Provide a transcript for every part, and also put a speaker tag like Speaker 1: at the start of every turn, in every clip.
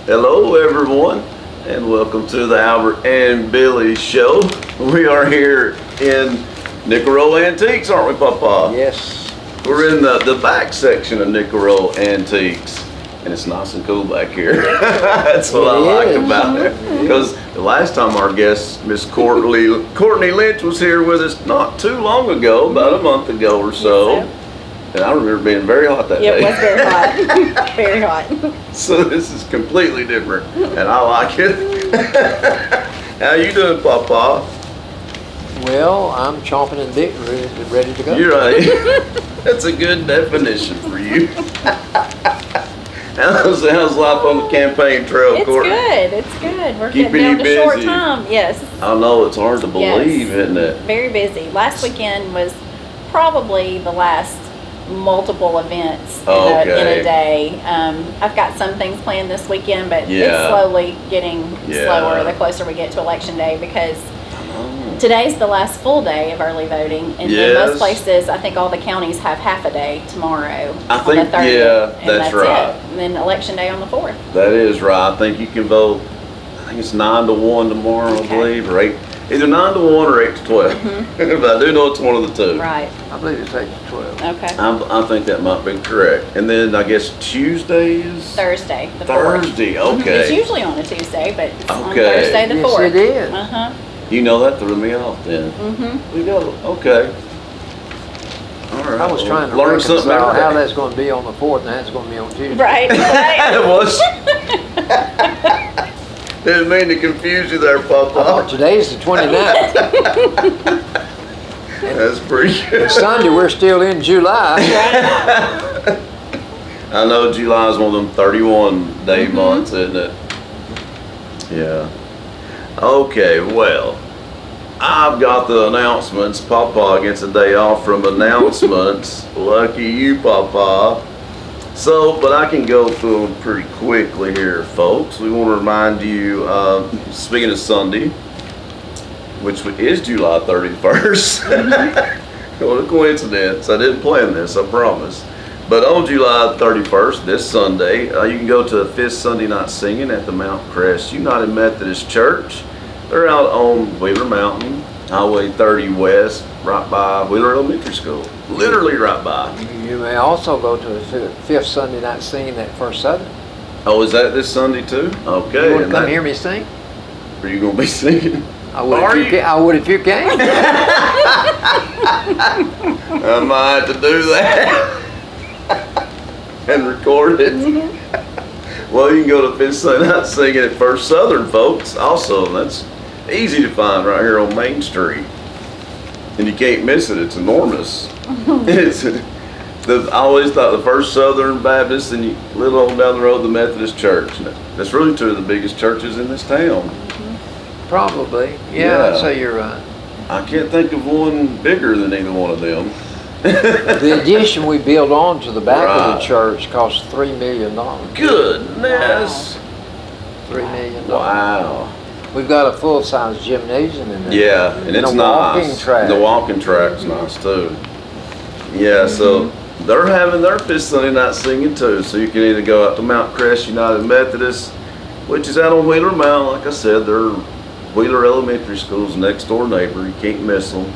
Speaker 1: Hello everyone, and welcome to the Albert and Billy Show. We are here in Nickel Roll Antiques, aren't we, Papa?
Speaker 2: Yes.
Speaker 1: We're in the back section of Nickel Roll Antiques, and it's nice and cool back here. That's what I like about it. Because the last time our guest, Miss Courtney Lynch, was here with us not too long ago, about a month ago or so. And I remember being very hot that day.
Speaker 3: It was very hot. Very hot.
Speaker 1: So this is completely different, and I like it. How you doing, Papa?
Speaker 2: Well, I'm chomping and bit, ready to go.
Speaker 1: You're right. That's a good definition for you. How's life on the campaign trail,
Speaker 3: It's
Speaker 1: Courtney?
Speaker 3: good. It's good. We're
Speaker 1: Keeping
Speaker 3: getting down
Speaker 1: you
Speaker 3: to short
Speaker 1: busy.
Speaker 3: time. Yes.
Speaker 1: I know, it's hard to believe, isn't it?
Speaker 3: Very busy. Last weekend was probably the last multiple events in a day. I've got some things planned this weekend, but it's slowly getting slower the closer we get to election day, because today's the last full day of early voting, and in most places, I think all the counties have half a day tomorrow on the 30th, and that's
Speaker 1: right.
Speaker 3: it. And then election day on the 4th.
Speaker 1: That is right. I think you can vote, I think it's 9 to 1 tomorrow, I believe, or 8, either 9 to 1 or 8 to 12. But I do know it's one of the two.
Speaker 3: Right.
Speaker 2: I believe it's 8 to 12.
Speaker 3: Okay.
Speaker 1: I think that might be correct. And then I guess Tuesday is?
Speaker 3: Thursday, the 4th.
Speaker 1: Thursday, okay.
Speaker 3: It's usually on a Tuesday, but it's on
Speaker 1: Okay.
Speaker 3: Thursday the
Speaker 2: Yes,
Speaker 3: 4th.
Speaker 2: it is.
Speaker 1: You know, that threw me off then. We go, okay. All right.
Speaker 2: I was trying to
Speaker 1: learn something
Speaker 2: reconcile
Speaker 1: out
Speaker 2: how that's going to be on the 4th and how it's going to be on Tuesday.
Speaker 3: Right, right.
Speaker 1: It was. Didn't mean to confuse you there, Papa.
Speaker 2: Today's the 29th.
Speaker 1: That's pretty good.
Speaker 2: Sunday, we're still in July.
Speaker 1: I know July is one of them 31-day months, isn't it? Yeah. Okay, well, I've got the announcements. Papa gets a day off from announcements. Lucky you, Papa. So, but I can go through them pretty quickly here, folks. We want to remind you, speaking of Sunday, which is July 31st. What a coincidence. I didn't plan this, I promise. But on July 31st, this Sunday, you can go to the 5th Sunday Night Singing at the Mount Crest United Methodist Church. They're out on Wheeler Mountain, Highway 30 West, right by Wheeler Elementary School. Literally right by.
Speaker 2: You may also go to the 5th Sunday Night Singing at First Southern.
Speaker 1: Oh, is that this Sunday too? Okay.
Speaker 2: You want to come hear me sing?
Speaker 1: Are you going to be singing?
Speaker 2: I would if you came.
Speaker 1: I might have to do that and record it. Well, you can go to 5th Sunday Night Singing at First Southern, folks. Also, that's easy to find right here on Main Street. And you can't miss it. It's enormous. I always thought the First Southern Baptist and you little on down the road, the Methodist Church. That's really two of the biggest churches in this town.
Speaker 2: Probably. Yeah, I'd say you're right.
Speaker 1: I can't think of one bigger than either one of them.
Speaker 2: The addition we built on to the back of the church cost $3 million.
Speaker 1: Goodness.
Speaker 2: $3 million.
Speaker 1: Wow.
Speaker 2: We've got a full-size gymnasium in there.
Speaker 1: Yeah, and it's
Speaker 2: a
Speaker 1: nice.
Speaker 2: Walking track.
Speaker 1: The walking track's nice too. Yeah, so they're having their 5th Sunday Night Singing too. So you can either go out to Mount Crest United Methodist, which is out on Wheeler Mountain. Like I said, they're Wheeler Elementary School's next door neighbor. You can't miss them.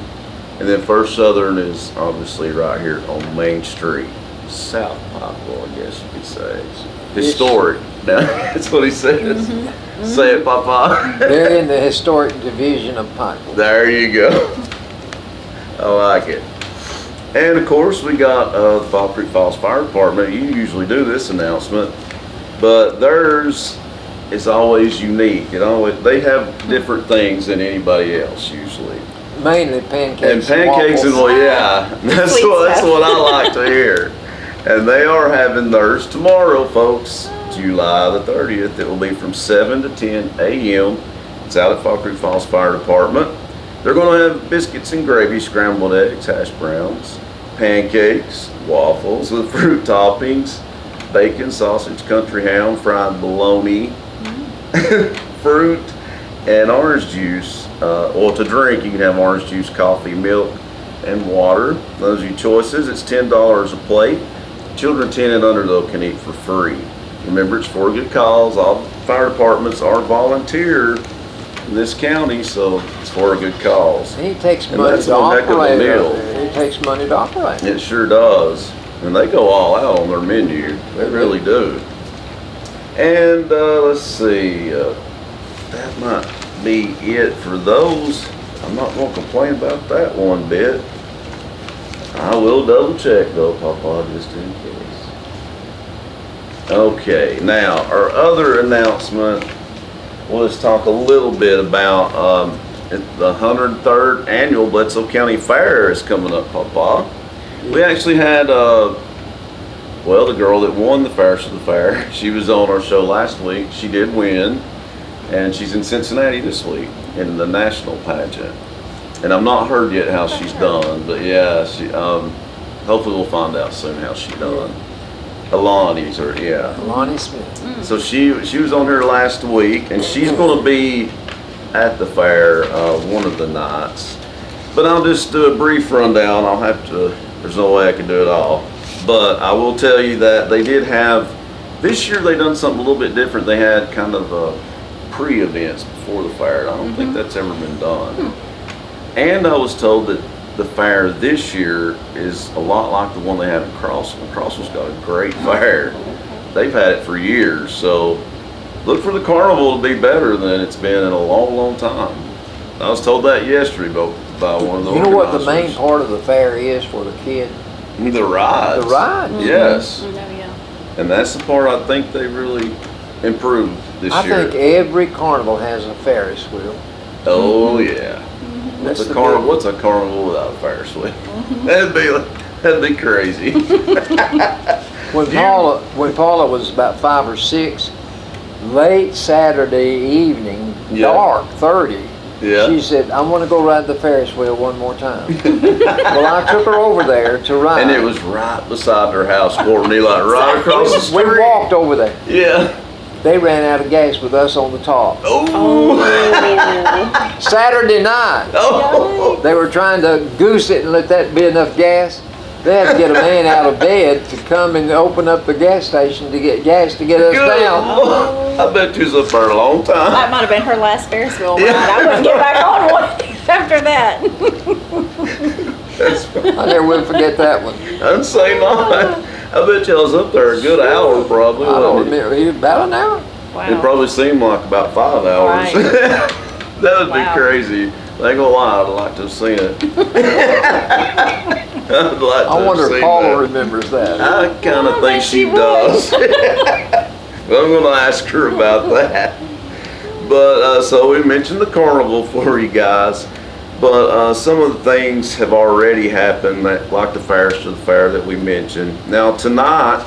Speaker 1: And then First Southern is obviously right here on Main Street, South Pikeville, I guess you could say. Historic. That's what he says. Say it, Papa.
Speaker 2: They're in the historic division of Pikeville.
Speaker 1: There you go. I like it. And of course, we got the Fall Creek Falls Fire Department. You usually do this announcement, but theirs is always unique. They have different things than anybody else usually.
Speaker 2: Mainly pancakes
Speaker 1: and pancakes and
Speaker 2: waffles.
Speaker 1: That's what I like to hear. And they are having theirs tomorrow, folks, July the 30th. It will be from 7 to 10 a.m. It's out at Fall Creek Falls Fire Department. They're going to have biscuits and gravy, scrambled eggs, hash browns, pancakes, waffles with fruit toppings, bacon, sausage, country ham, fried bologna, fruit, and orange juice. Or to drink, you can have orange juice, coffee, milk, and water. Those are your choices. It's $10 a plate. Children 10 and under, though, can eat for free. Remember, it's for a good cause. All fire departments are volunteer in this county, so it's for a good cause.
Speaker 2: He takes
Speaker 1: And
Speaker 2: money
Speaker 1: that's
Speaker 2: to
Speaker 1: one heck of a
Speaker 2: operate.
Speaker 1: meal.
Speaker 2: It takes money to operate.
Speaker 1: It sure does. And they go all out on their menu. They really do. And let's see, that might be it for those. I'm not going to complain about that one bit. I will double check though, Papa, just in case. Okay, now our other announcement, we'll just talk a little bit about the 103rd annual Bledsoe County Fair is coming up, Papa. We actually had, well, the girl that won the Fairest of the Fair, she was on our show last week. She did win, and she's in Cincinnati this week in the national pageant. And I've not heard yet how she's done, but yeah, she, hopefully we'll find out soon how she done. Alani's, or yeah.
Speaker 2: Lonnie Smith.
Speaker 1: So she was on here last week, and she's going to be at the fair one of the nights. But I'll just do a brief rundown. I'll have to. There's no way I can do it all. But I will tell you that they did have this year. They done something a little bit different. They had kind of pre-events before the fair. I don't think that's ever been done. And I was told that the fair this year is a lot like the one they had in Crossville. Crossville's got a great fair. They've had it for years, so look for the carnival to be better than it's been in a long, long time. I was told that yesterday by one of the
Speaker 2: You know what the main
Speaker 1: organizers.
Speaker 2: part of the fair is for the kid?
Speaker 1: The rides.
Speaker 2: The ride.
Speaker 1: Yes.
Speaker 3: Oh, yeah.
Speaker 1: And that's the part I think they really improved this
Speaker 2: I
Speaker 1: year.
Speaker 2: think every carnival has a Ferris wheel.
Speaker 1: Oh yeah.
Speaker 2: That's the
Speaker 1: What's a carnival without a Ferris wheel? That'd be crazy.
Speaker 2: When Paula was about 5 or 6, late Saturday evening,
Speaker 1: Yeah.
Speaker 2: dark 30,
Speaker 1: Yeah.
Speaker 2: she said, "I want to go ride the Ferris wheel one more time." Well, I took her over there to ride.
Speaker 1: And it was right beside their house, Courtney, like right across the street.
Speaker 2: We walked over there.
Speaker 1: Yeah.
Speaker 2: They ran out of gas with us on the top.
Speaker 1: Oh.
Speaker 2: Saturday night,
Speaker 1: Oh.
Speaker 2: they were trying to goose it and let that be enough gas. They had to get a man out of bed to come and open up the gas station to get gas to get us
Speaker 1: Good.
Speaker 2: down.
Speaker 1: I bet you was up there a long time.
Speaker 3: That might have been her last Ferris wheel ride.
Speaker 1: Yeah.
Speaker 3: I wouldn't get back on one after that.
Speaker 1: That's
Speaker 2: I never will forget that one.
Speaker 1: I'd say not. I bet you I was up there a good hour probably.
Speaker 2: I don't
Speaker 1: wasn't it?
Speaker 2: remember. About an hour?
Speaker 3: Wow.
Speaker 1: It probably seemed like about 5 hours.
Speaker 3: Right.
Speaker 1: That would
Speaker 3: Wow.
Speaker 1: be crazy. I ain't gonna lie, I'd like to have seen it. I'd like to
Speaker 2: I wonder
Speaker 1: have
Speaker 2: if
Speaker 1: seen
Speaker 2: Paula
Speaker 1: that.
Speaker 2: remembers that.
Speaker 1: I kind of think she
Speaker 3: would.
Speaker 1: does. Well, I'm gonna ask her about that. But so we mentioned the carnival for you guys. But some of the things have already happened, that, like the Fairest of the Fair that we mentioned. Now tonight,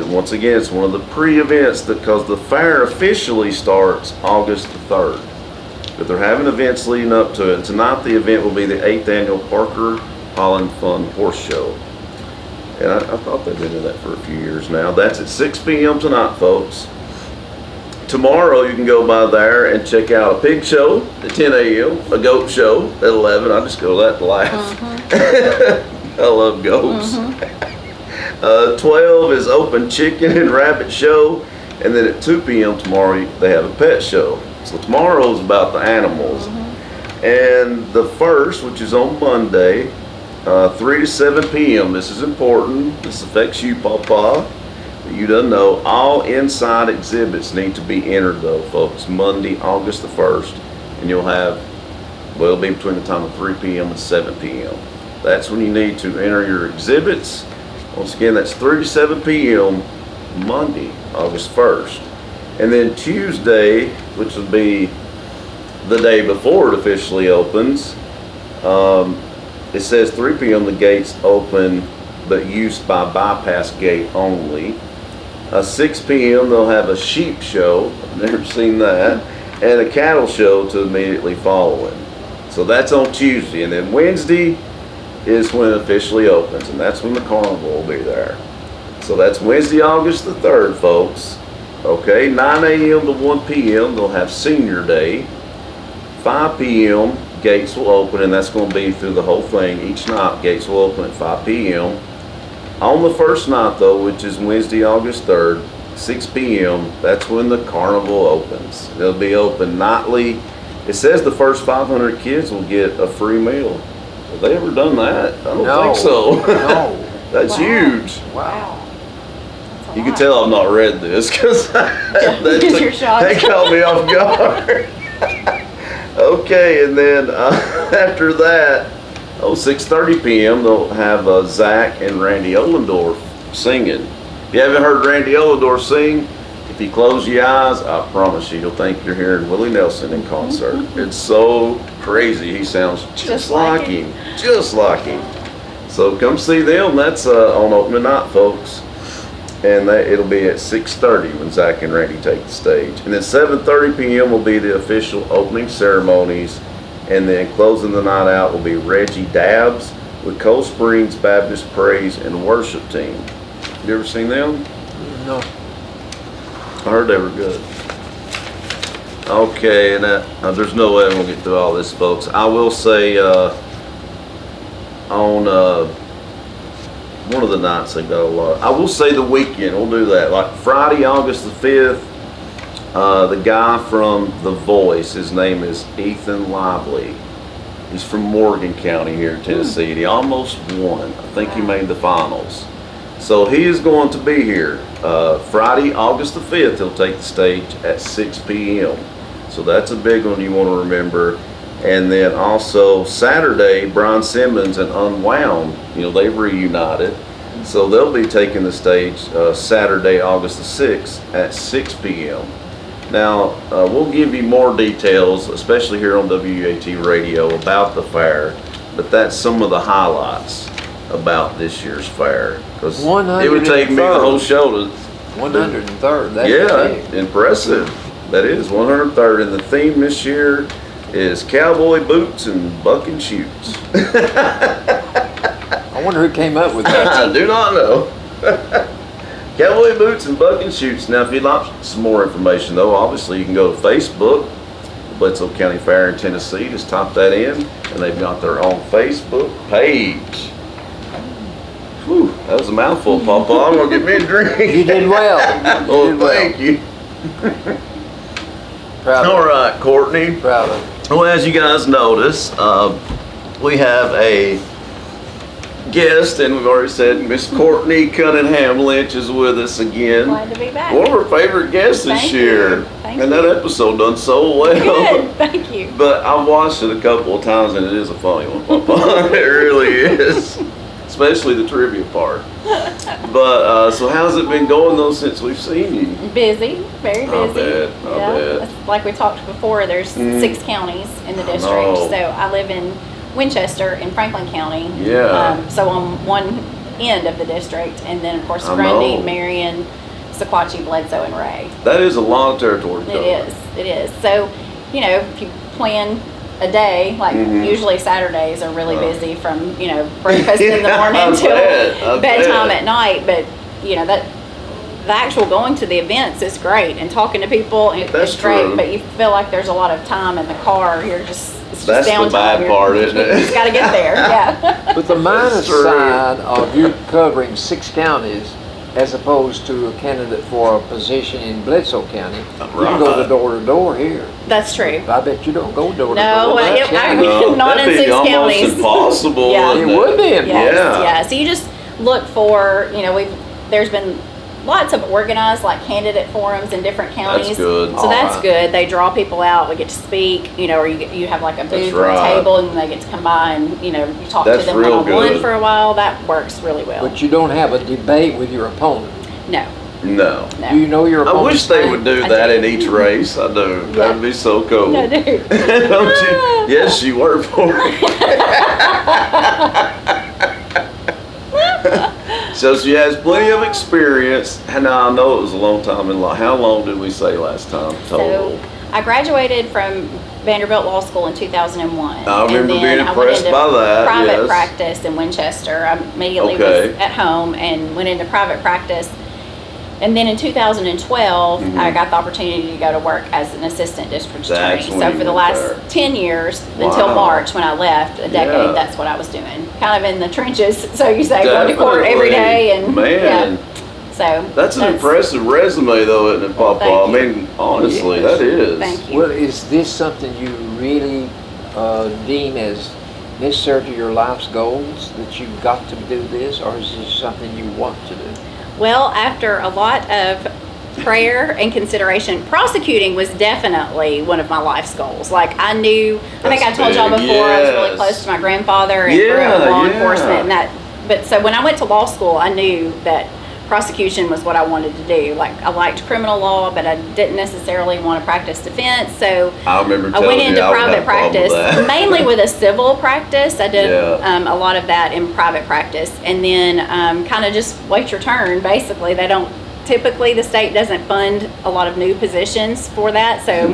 Speaker 1: once again, it's one of the pre-events because the fair officially starts August the 3rd. But they're having events leading up to it. Tonight the event will be the 8th annual Parker Holland Fun Horse Show. And I thought they've been doing that for a few years now. That's at 6 p.m. tonight, folks. Tomorrow you can go by there and check out a pig show at 10 a.m., a goat show at 11. I just go to that to laugh. I love goats. 12 is open chicken and rabbit show. And then at 2 p.m. tomorrow they have a pet show. So tomorrow's about the animals. And the first, which is on Monday, 3 to 7 p.m. This is important. This affects you, Papa. You don't know. All inside exhibits need to be entered, though, folks. Monday, August the 1st. And you'll have, well, it'll be between the time of 3 p.m. and 7 p.m. That's when you need to enter your exhibits. Once again, that's 3 to 7 p.m. Monday, August 1st. And then Tuesday, which will be the day before it officially opens, it says 3 p.m. the gates open, but use by bypass gate only. 6 p.m. they'll have a sheep show. I've never seen that. And a cattle show to immediately following. So that's on Tuesday. And then Wednesday is when it officially opens. And that's when the carnival will be there. So that's Wednesday, August the 3rd, folks. Okay, 9 a.m. to 1 p.m. they'll have Senior Day. 5 p.m. gates will open, and that's going to be through the whole thing. Each night, gates will open at 5 p.m. On the first night, though, which is Wednesday, August 3rd, 6 p.m., that's when the carnival opens. It'll be open nightly. It says the first 500 kids will get a free meal. Have they ever done that? I don't think so.
Speaker 2: No.
Speaker 1: That's huge.
Speaker 3: Wow.
Speaker 1: You can tell I've not read this because
Speaker 3: You're shocked.
Speaker 1: they caught me off guard. Okay, and then after that, 6:30 p.m. they'll have Zach and Randy Ollendorf singing. If you haven't heard Randy Ollendorf sing, if you close your eyes, I promise you, you'll think you're hearing Willie Nelson in concert. It's so crazy. He sounds just like him. Just like him. So come see them. That's on opening night, folks. And it'll be at 6:30 when Zach and Randy take the stage. And then 7:30 p.m. will be the official opening ceremonies. And then closing the night out will be Reggie Dabbs with Cold Springs Baptist Praise and Worship Team. You ever seen them?
Speaker 2: No.
Speaker 1: I heard they were good. Okay, and there's no way I'm going to get through all this, folks. I will say on one of the nights they got a lot. I will say the weekend, we'll do that. Like Friday, August the 5th, the guy from The Voice, his name is Ethan Lively. He's from Morgan County here in Tennessee. And he almost won. I think he made the finals. So he is going to be here Friday, August the 5th. He'll take the stage at 6 p.m. So that's a big one you want to remember. And then also Saturday, Brian Simmons and Unwound, they've reunited. So they'll be taking the stage Saturday, August the 6th at 6 p.m. Now, we'll give you more details, especially here on WAT Radio, about the fair. But that's some of the highlights about this year's fair. Because it would take me the whole show to...
Speaker 2: 103rd. That's
Speaker 1: big. Impressive. That is 103rd. And the theme this year is cowboy boots and bucking shoots.
Speaker 2: I wonder who came up with that.
Speaker 1: I do not know. Cowboy boots and bucking shoots. Now, if you'd like some more information, though, obviously you can go to Facebook, Bledsoe County Fair in Tennessee. Just type that in, and they've got their own Facebook page. Whew, that was a mouthful, Papa. I'm going to get me a drink.
Speaker 2: You did well.
Speaker 1: Thank you.
Speaker 2: Proud of
Speaker 1: All right, Courtney.
Speaker 2: Proud of
Speaker 1: Well, as you guys notice, we have a guest, and we've already said Miss Courtney Cunningham Lynch is with us again.
Speaker 3: Glad to be back.
Speaker 1: One of our favorite guests this year.
Speaker 3: Thank
Speaker 1: and
Speaker 3: you.
Speaker 1: that episode done so well.
Speaker 3: Good, thank you.
Speaker 1: But I've watched it a couple of times, and it is a funny one, Papa. It really is. Especially the trivia part. But, so how's it been going, though, since we've seen you?
Speaker 3: Busy, very busy.
Speaker 1: I bet.
Speaker 3: It's like we talked before, there's 6 counties in the district. So I live in Winchester in Franklin County.
Speaker 1: Yeah.
Speaker 3: So on one end of the district, and then of course Grundy, Marion, Sequatchie, Bledsoe, and Ray.
Speaker 1: That is a long territory.
Speaker 3: It is. So, if you plan a day, like usually Saturdays are really busy from, breakfast in the morning till bedtime at night. But, the actual going to the events is great, and talking to people is great.
Speaker 1: True.
Speaker 3: But you feel like there's a lot of time in the car. It's just
Speaker 1: That's
Speaker 3: downtime.
Speaker 1: the bad part, isn't it?
Speaker 3: You just got to get there. Yeah.
Speaker 2: But the minus side of you covering 6 counties as opposed to a candidate for a position in Bledsoe County, you can go door to door here.
Speaker 3: That's true.
Speaker 2: I bet you don't go door to door.
Speaker 3: No, not in 6 counties.
Speaker 1: It's impossible.
Speaker 3: Yeah.
Speaker 2: It would be impossible.
Speaker 3: Yeah. So you just look for, there's been lots of organized candidate forums in different counties.
Speaker 1: That's good.
Speaker 3: So that's good. They draw people out. We get to speak, or you have a booth or a table, and they get to come by and you talk to them one-on-one for a while. That works really well.
Speaker 2: But you don't have a debate with your opponent.
Speaker 3: No.
Speaker 1: No.
Speaker 2: Do you know your opponent?
Speaker 1: I wish they would do that in each race. I do.
Speaker 3: Yeah.
Speaker 1: That'd be so cool.
Speaker 3: I do.
Speaker 1: Don't you? Yes, you work for it. So she has plenty of experience. And now I know it was a long time in law. How long did we say last time total?
Speaker 3: So I graduated from Vanderbilt Law School in 2001.
Speaker 1: I remember being impressed by that.
Speaker 3: Private practice in Winchester. I immediately was at home and went into private practice. And then in 2012, I got the opportunity to go to work as an assistant district attorney. So for the last 10 years, until March when I left, a decade, that's what I was doing. Kind of in the trenches, so you say, going to court every day. And So
Speaker 1: That's an impressive resume, though, isn't it, Papa?
Speaker 3: Thank
Speaker 1: I mean, honestly,
Speaker 2: Yes.
Speaker 1: that is.
Speaker 3: Thank you.
Speaker 2: Well, is this something you really deem as necessary to your life's goals, that you've got to do this, or is this something you want to do?
Speaker 3: Well, after a lot of prayer and consideration, prosecuting was definitely one of my life's goals. Like I knew, I think I
Speaker 1: That's
Speaker 3: told y'all
Speaker 1: big,
Speaker 3: before, I was really
Speaker 1: yes.
Speaker 3: close to my grandfather and
Speaker 1: Yeah,
Speaker 3: grew up in law
Speaker 1: yeah.
Speaker 3: enforcement and that. But so when I went to law school, I knew that prosecution was what I wanted to do. Like I liked criminal law, but I didn't necessarily want to practice defense. So
Speaker 1: I remember
Speaker 3: I
Speaker 1: telling
Speaker 3: went
Speaker 1: you
Speaker 3: into
Speaker 1: I would have
Speaker 3: private
Speaker 1: a problem
Speaker 3: practice,
Speaker 1: with that.
Speaker 3: mainly with a civil practice. I did
Speaker 1: Yeah.
Speaker 3: a lot of that in private practice, and then kind of just wait your turn. Basically, they don't. Typically, the state doesn't fund a lot of new positions for that, so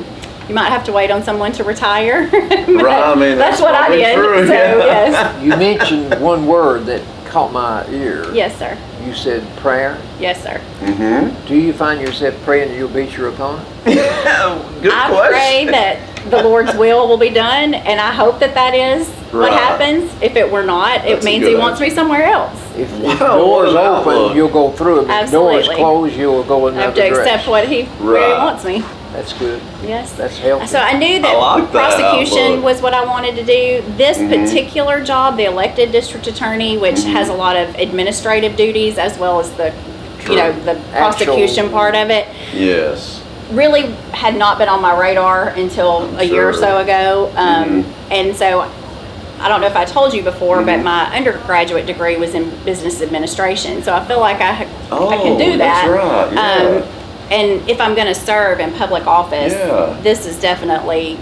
Speaker 3: you might have to wait on someone to retire.
Speaker 1: Right, I mean,
Speaker 3: that's what I
Speaker 1: probably
Speaker 3: did.
Speaker 1: true,
Speaker 3: So
Speaker 1: yeah.
Speaker 3: yes,
Speaker 2: You mentioned one word that caught my ear.
Speaker 3: yes, sir.
Speaker 2: You said prayer.
Speaker 3: Yes, sir.
Speaker 1: Mm-hmm.
Speaker 2: Do you find yourself praying that you'll beat your opponent?
Speaker 1: Good
Speaker 3: I
Speaker 1: question.
Speaker 3: pray that the Lord's will be done, and I hope that that is what
Speaker 1: Right.
Speaker 3: happens. If it were not,
Speaker 1: That's
Speaker 3: it
Speaker 1: a
Speaker 3: means
Speaker 1: good
Speaker 3: He wants me somewhere else.
Speaker 2: If
Speaker 1: Wow,
Speaker 2: doors
Speaker 1: what an
Speaker 2: open,
Speaker 1: outlook.
Speaker 2: you'll go through them. If doors
Speaker 3: Absolutely.
Speaker 2: close, you'll go
Speaker 3: I have
Speaker 2: another
Speaker 3: to
Speaker 2: direction.
Speaker 3: accept where He
Speaker 1: Right.
Speaker 3: wants me.
Speaker 2: That's good.
Speaker 3: Yes.
Speaker 2: That's healthy.
Speaker 3: So I knew that,
Speaker 1: I like that
Speaker 3: prosecution
Speaker 1: outlook.
Speaker 3: was what I wanted to do. This
Speaker 1: Mhm.
Speaker 3: particular job, the elected district attorney, which
Speaker 1: Mhm.
Speaker 3: has a lot of administrative duties as well as the,
Speaker 1: True.
Speaker 3: the prosecution part of it,
Speaker 1: Yes.
Speaker 3: really had not been on my radar until
Speaker 1: I'm
Speaker 3: a year or
Speaker 1: sure.
Speaker 3: so ago. And so I don't know if I told you before, but
Speaker 1: Mhm.
Speaker 3: my undergraduate degree was in business administration. So I feel like I
Speaker 1: Oh,
Speaker 3: can do that.
Speaker 1: that's right, yeah.
Speaker 3: And if I'm going to serve in public office,
Speaker 1: Yeah.
Speaker 3: this is definitely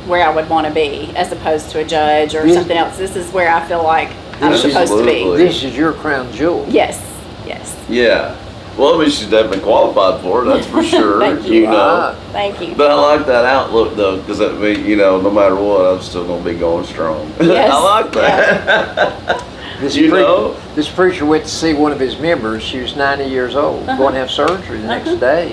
Speaker 3: where I would want to be, as opposed to a judge or
Speaker 2: This-
Speaker 3: something else. This is where I feel like I'm
Speaker 2: This is-
Speaker 3: supposed to be.
Speaker 1: Absolutely.
Speaker 2: This is your crown jewel.
Speaker 3: Yes, yes.
Speaker 1: Yeah. Well, I mean, she's definitely qualified for it, that's for sure.
Speaker 3: Thank you.
Speaker 1: know.
Speaker 2: Right.
Speaker 3: Thank you.
Speaker 1: But I like that outlook, though, because I mean, no matter what, I'm still going to be going strong.
Speaker 3: Yes.
Speaker 1: I like that.
Speaker 2: This,
Speaker 1: You know?
Speaker 2: this preacher went to see one of his members. She was 90 years old, going to have surgery the next day.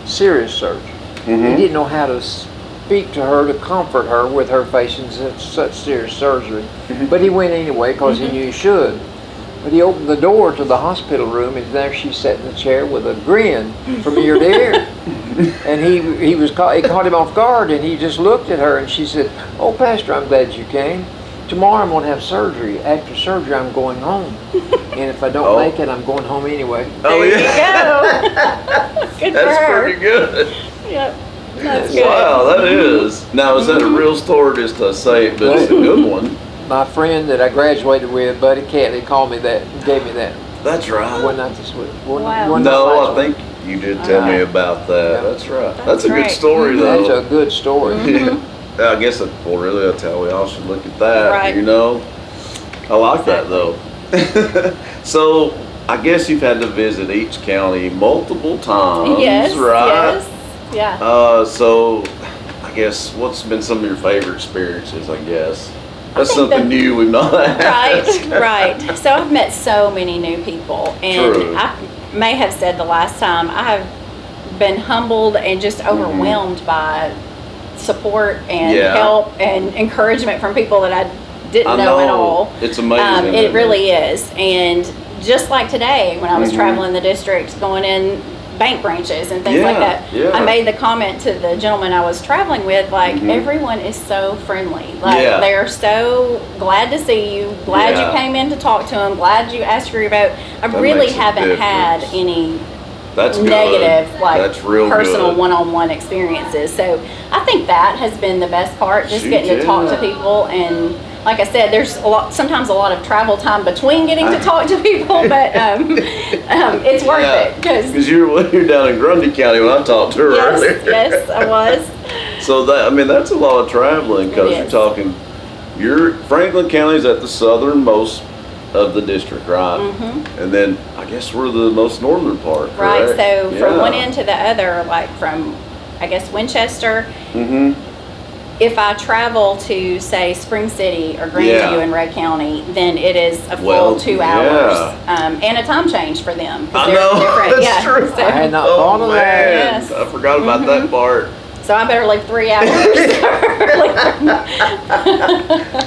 Speaker 2: Serious surgery. He
Speaker 1: Mhm.
Speaker 2: didn't know how to speak to her, to comfort her with her facing such serious surgery. But he went anyway because he knew he should. But he opened the door to the hospital room, and there she sat in the chair with a grin from ear to ear. And he caught him off guard, and he just looked at her, and she said, "Oh, Pastor, I'm glad you came. Tomorrow I'm going to have surgery. After surgery, I'm going home. And if I don't
Speaker 1: Oh.
Speaker 2: make it, I'm going home anyway."
Speaker 1: Oh,
Speaker 3: There
Speaker 1: yeah.
Speaker 3: you go. Good for
Speaker 1: That's
Speaker 3: her.
Speaker 1: pretty good.
Speaker 3: Yep. That's good.
Speaker 1: Wow, that is. Now, is that a real story, just to say it, but it's a good one?
Speaker 2: My friend that I graduated with, Buddy Catley, called me that, gave me that.
Speaker 1: That's right.
Speaker 2: One night this week.
Speaker 3: Wow.
Speaker 1: No, I think you did tell me about that.
Speaker 2: Yeah.
Speaker 1: That's right.
Speaker 3: That's
Speaker 1: That's a good
Speaker 3: right.
Speaker 1: story,
Speaker 2: That's
Speaker 1: though.
Speaker 2: a good story.
Speaker 1: Yeah, I guess, well, really, that's how we all should look at that,
Speaker 3: Right.
Speaker 1: I like that, though. So, I guess you've had to visit each county multiple times,
Speaker 3: Yes,
Speaker 1: right?
Speaker 3: yes, yeah.
Speaker 1: So, I guess, what's been some of your favorite experiences, I guess? That's
Speaker 3: think
Speaker 1: something
Speaker 3: that-
Speaker 1: new we've not had.
Speaker 3: Right. So I've met so many new people, and
Speaker 1: True.
Speaker 3: I may have said the last time, I have been humbled and just overwhelmed by support and
Speaker 1: Yeah.
Speaker 3: help and encouragement from people that I didn't know at all.
Speaker 1: It's amazing.
Speaker 3: It really is. And just like today, when I was traveling the district, going in bank branches and things like
Speaker 1: Yeah,
Speaker 3: that,
Speaker 1: yeah.
Speaker 3: I made the comment to the gentleman I was traveling with, like, everyone is so friendly. Like,
Speaker 1: Yeah.
Speaker 3: they're so glad to see you, glad
Speaker 1: Yeah.
Speaker 3: you came in to talk to them, glad you asked for your vote. I
Speaker 1: That
Speaker 3: really
Speaker 1: makes a
Speaker 3: haven't had
Speaker 1: difference.
Speaker 3: any
Speaker 1: That's good.
Speaker 3: negative, like,
Speaker 1: That's real
Speaker 3: personal
Speaker 1: good.
Speaker 3: one-on-one experiences. So I think that has been the best part, just
Speaker 1: Shoot,
Speaker 3: getting to talk
Speaker 1: yeah.
Speaker 3: to people. And like I said, there's sometimes a lot of travel time between getting to talk to people, but it's worth it, because
Speaker 1: you're down in Grundy County when I talked to her earlier.
Speaker 3: yes, I was.
Speaker 1: So that's a lot of traveling, because
Speaker 3: It
Speaker 1: you're
Speaker 3: is.
Speaker 1: talking, Franklin County's at the southernmost of the district, right? And then I guess we're the most northern part,
Speaker 3: Right,
Speaker 1: correct?
Speaker 3: so from
Speaker 1: Yeah.
Speaker 3: one end to the other, like from, I guess, Winchester,
Speaker 1: Mhm.
Speaker 3: if I travel to, say, Spring City or Grandview
Speaker 1: Yeah.
Speaker 3: in Ray County, then it is a full
Speaker 1: Well,
Speaker 3: 2 hours, and a time change for them. 'cause
Speaker 1: I
Speaker 3: they're
Speaker 1: know,
Speaker 3: different.
Speaker 1: that's
Speaker 3: Yeah,
Speaker 1: true.
Speaker 3: so-
Speaker 2: I had not
Speaker 1: Oh
Speaker 2: thought of that.
Speaker 1: man,
Speaker 3: Yes.
Speaker 1: I forgot about that part.
Speaker 3: So I better leave 3 hours early.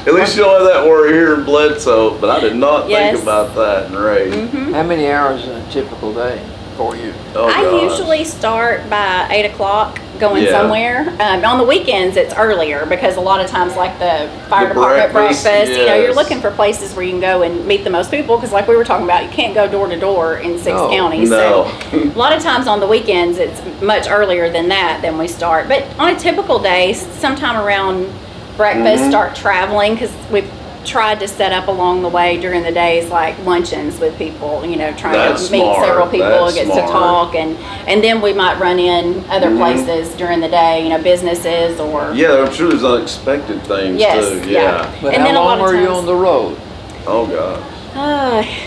Speaker 1: At least you don't have that worry here in Bledsoe, but I did not
Speaker 3: Yes.
Speaker 1: think about that in Ray.
Speaker 2: How many hours in a typical day? for you?
Speaker 1: Oh,
Speaker 3: I
Speaker 1: gosh.
Speaker 3: usually start by 8 o'clock going
Speaker 1: Yeah.
Speaker 3: somewhere. On the weekends, it's earlier because a lot of times, like the fire
Speaker 1: The
Speaker 3: department
Speaker 1: breakfast,
Speaker 3: breakfast, you're
Speaker 1: yes.
Speaker 3: looking for places where you can go and meet the most people. Because, like we were talking about, you can't go door to door in 6
Speaker 2: No.
Speaker 3: counties.
Speaker 1: No.
Speaker 3: So a lot of times on the weekends, it's much earlier than that than we start. But on a typical day, sometime around breakfast,
Speaker 1: Mm-hmm.
Speaker 3: start traveling because we've tried to set up along the way during the days like luncheons with people, trying
Speaker 1: That's
Speaker 3: to meet
Speaker 1: smart.
Speaker 3: several people,
Speaker 1: That's
Speaker 3: get
Speaker 1: smart.
Speaker 3: to talk, and then we might run in other places during the day, businesses or
Speaker 1: Yeah, I'm sure there's unexpected things
Speaker 3: Yes,
Speaker 1: too.
Speaker 3: yeah.
Speaker 2: But
Speaker 3: And
Speaker 2: how
Speaker 3: then a lot
Speaker 2: long
Speaker 3: of
Speaker 2: are you
Speaker 3: times-
Speaker 2: on the road?
Speaker 1: Oh gosh.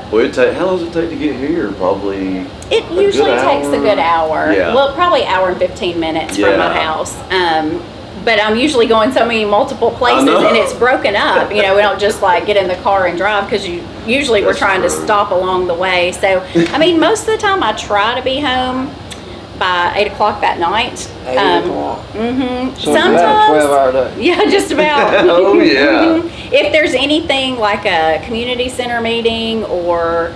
Speaker 1: Well, how long does it take to get here? Probably.
Speaker 3: It
Speaker 1: A
Speaker 3: usually
Speaker 1: good
Speaker 3: takes a
Speaker 1: hour?
Speaker 3: good hour.
Speaker 1: Yeah.
Speaker 3: Well, probably hour and 15 minutes from my
Speaker 1: Yeah.
Speaker 3: house. But I'm usually going so many multiple places
Speaker 1: know.
Speaker 3: and it's broken up. We don't just like get in the car and drive because usually we're
Speaker 1: That's
Speaker 3: trying to
Speaker 1: true.
Speaker 3: stop along the way. So, I mean, most of the time I try to be home by 8 o'clock that night.
Speaker 2: 8 o'clock.
Speaker 3: Mm-hmm.
Speaker 2: So it's about a 12-hour day.
Speaker 3: Yeah, just about.
Speaker 1: Oh, yeah.
Speaker 3: If there's anything like a community center meeting or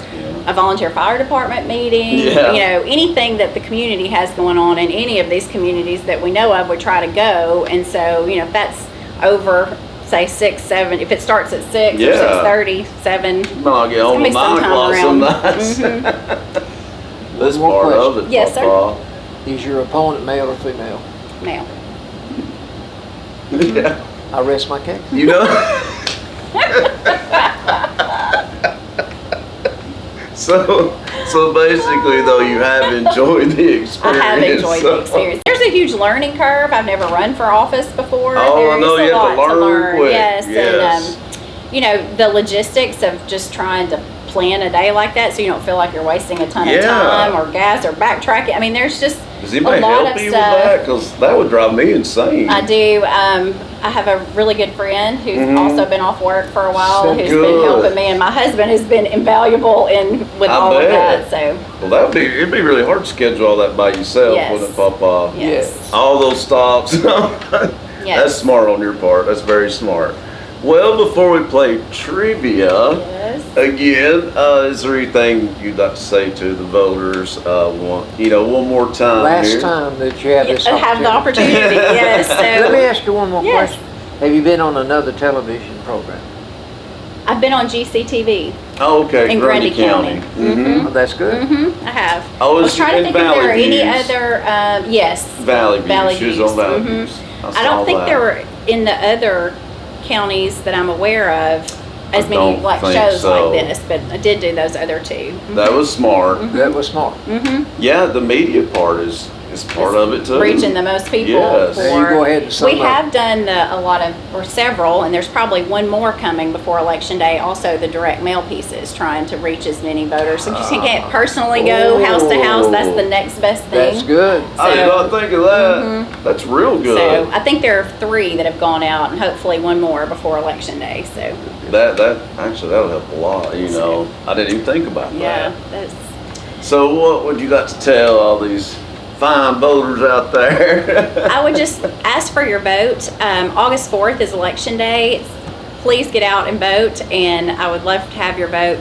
Speaker 3: a volunteer fire department meeting,
Speaker 1: Yeah.
Speaker 3: anything that the community has going on in any of these communities that we know of, we try to go. And so, if that's over, say 6, 7, if it starts at 6
Speaker 1: Yeah.
Speaker 3: or 6:30, 7.
Speaker 1: I'll get home
Speaker 3: It's
Speaker 1: at
Speaker 3: gonna be
Speaker 1: 9 o'clock
Speaker 3: sometime
Speaker 1: some
Speaker 3: around.
Speaker 1: nights. This
Speaker 2: One more
Speaker 1: part of
Speaker 2: question.
Speaker 1: it,
Speaker 3: Yes, sir.
Speaker 1: Papa.
Speaker 3: Mm-hmm.
Speaker 2: Is your opponent male or female?
Speaker 3: Male.
Speaker 1: Yeah.
Speaker 2: I rest my case.
Speaker 1: You know. So basically, though, you have enjoyed the experience.
Speaker 3: I have enjoyed
Speaker 1: so-
Speaker 3: the experience. There's a huge learning curve. I've never run for office before.
Speaker 1: Oh, I
Speaker 3: There's
Speaker 1: know,
Speaker 3: a
Speaker 1: you have to
Speaker 3: lot
Speaker 1: learn quick.
Speaker 3: Yes,
Speaker 1: Yes.
Speaker 3: and the logistics of just trying to plan a day like that, so you don't feel like you're wasting a ton of
Speaker 1: Yeah.
Speaker 3: time or gas or backtracking. I mean, there's just
Speaker 1: Does anybody
Speaker 3: a lot
Speaker 1: help
Speaker 3: of
Speaker 1: you
Speaker 3: stuff.
Speaker 1: with that? Because that would drive me insane.
Speaker 3: I do. I have a really good friend who's
Speaker 1: Mhm.
Speaker 3: also been off work for a while,
Speaker 2: So
Speaker 3: who's
Speaker 1: good.
Speaker 3: been helping me, and my husband has been invaluable with
Speaker 1: I
Speaker 3: all
Speaker 1: bet.
Speaker 3: of that. So
Speaker 1: Well, it'd be really hard to schedule all that by yourself,
Speaker 3: Yes.
Speaker 1: wouldn't it, Papa?
Speaker 3: yes,
Speaker 1: All those stops.
Speaker 3: yes.
Speaker 1: That's smart on your part. That's very smart. Well, before we play trivia,
Speaker 3: Yes.
Speaker 1: again, is there anything you'd like to say to the voters? One more time
Speaker 2: Last
Speaker 1: here.
Speaker 2: time that you had this
Speaker 3: I have the
Speaker 2: opportunity.
Speaker 3: opportunity. Yes.
Speaker 2: Let me
Speaker 3: So
Speaker 2: ask you one more
Speaker 3: Yes.
Speaker 2: question. Have you been on another television program?
Speaker 3: I've been on GCTV
Speaker 1: Oh, okay,
Speaker 3: in Grundy County.
Speaker 1: Mhm.
Speaker 2: Oh, that's good.
Speaker 3: I have.
Speaker 1: Oh,
Speaker 3: I was
Speaker 1: is
Speaker 3: trying to
Speaker 1: in
Speaker 3: think if there
Speaker 1: Valley
Speaker 3: are any
Speaker 1: Views.
Speaker 3: other. Yes.
Speaker 1: Valley Views.
Speaker 3: Valley
Speaker 1: She was
Speaker 3: Views.
Speaker 1: on Valley
Speaker 3: Mhm.
Speaker 1: Views.
Speaker 3: I don't
Speaker 1: saw
Speaker 3: think
Speaker 1: that.
Speaker 3: there were in the other counties that I'm aware of as
Speaker 1: I
Speaker 3: many
Speaker 1: don't
Speaker 3: like
Speaker 1: think
Speaker 3: shows
Speaker 1: so.
Speaker 3: like this, but I did do those other two.
Speaker 1: That was smart.
Speaker 2: That was smart.
Speaker 3: Mm-hmm.
Speaker 1: Yeah, the media part is part of it too.
Speaker 3: Reaching the most people.
Speaker 1: Yes.
Speaker 3: For,
Speaker 2: Now you go ahead and sum
Speaker 3: we
Speaker 2: up.
Speaker 3: have done a lot of, or several, and there's probably one more coming before Election Day. Also, the direct mail pieces, trying to reach as many voters. So you can't personally go house to house. That's the next best thing.
Speaker 2: That's good.
Speaker 1: I did
Speaker 3: So-
Speaker 1: not think of that. That's real good.
Speaker 3: So I think there are 3 that have gone out, and hopefully one more before Election Day. So
Speaker 1: that actually that'll help a lot. I didn't even think about
Speaker 3: yeah,
Speaker 1: that.
Speaker 3: that's.
Speaker 1: So what would you like to tell all these fine voters out there?
Speaker 3: I would just ask for your vote. August 4th is Election Day. Please get out and vote, and I would love to have your vote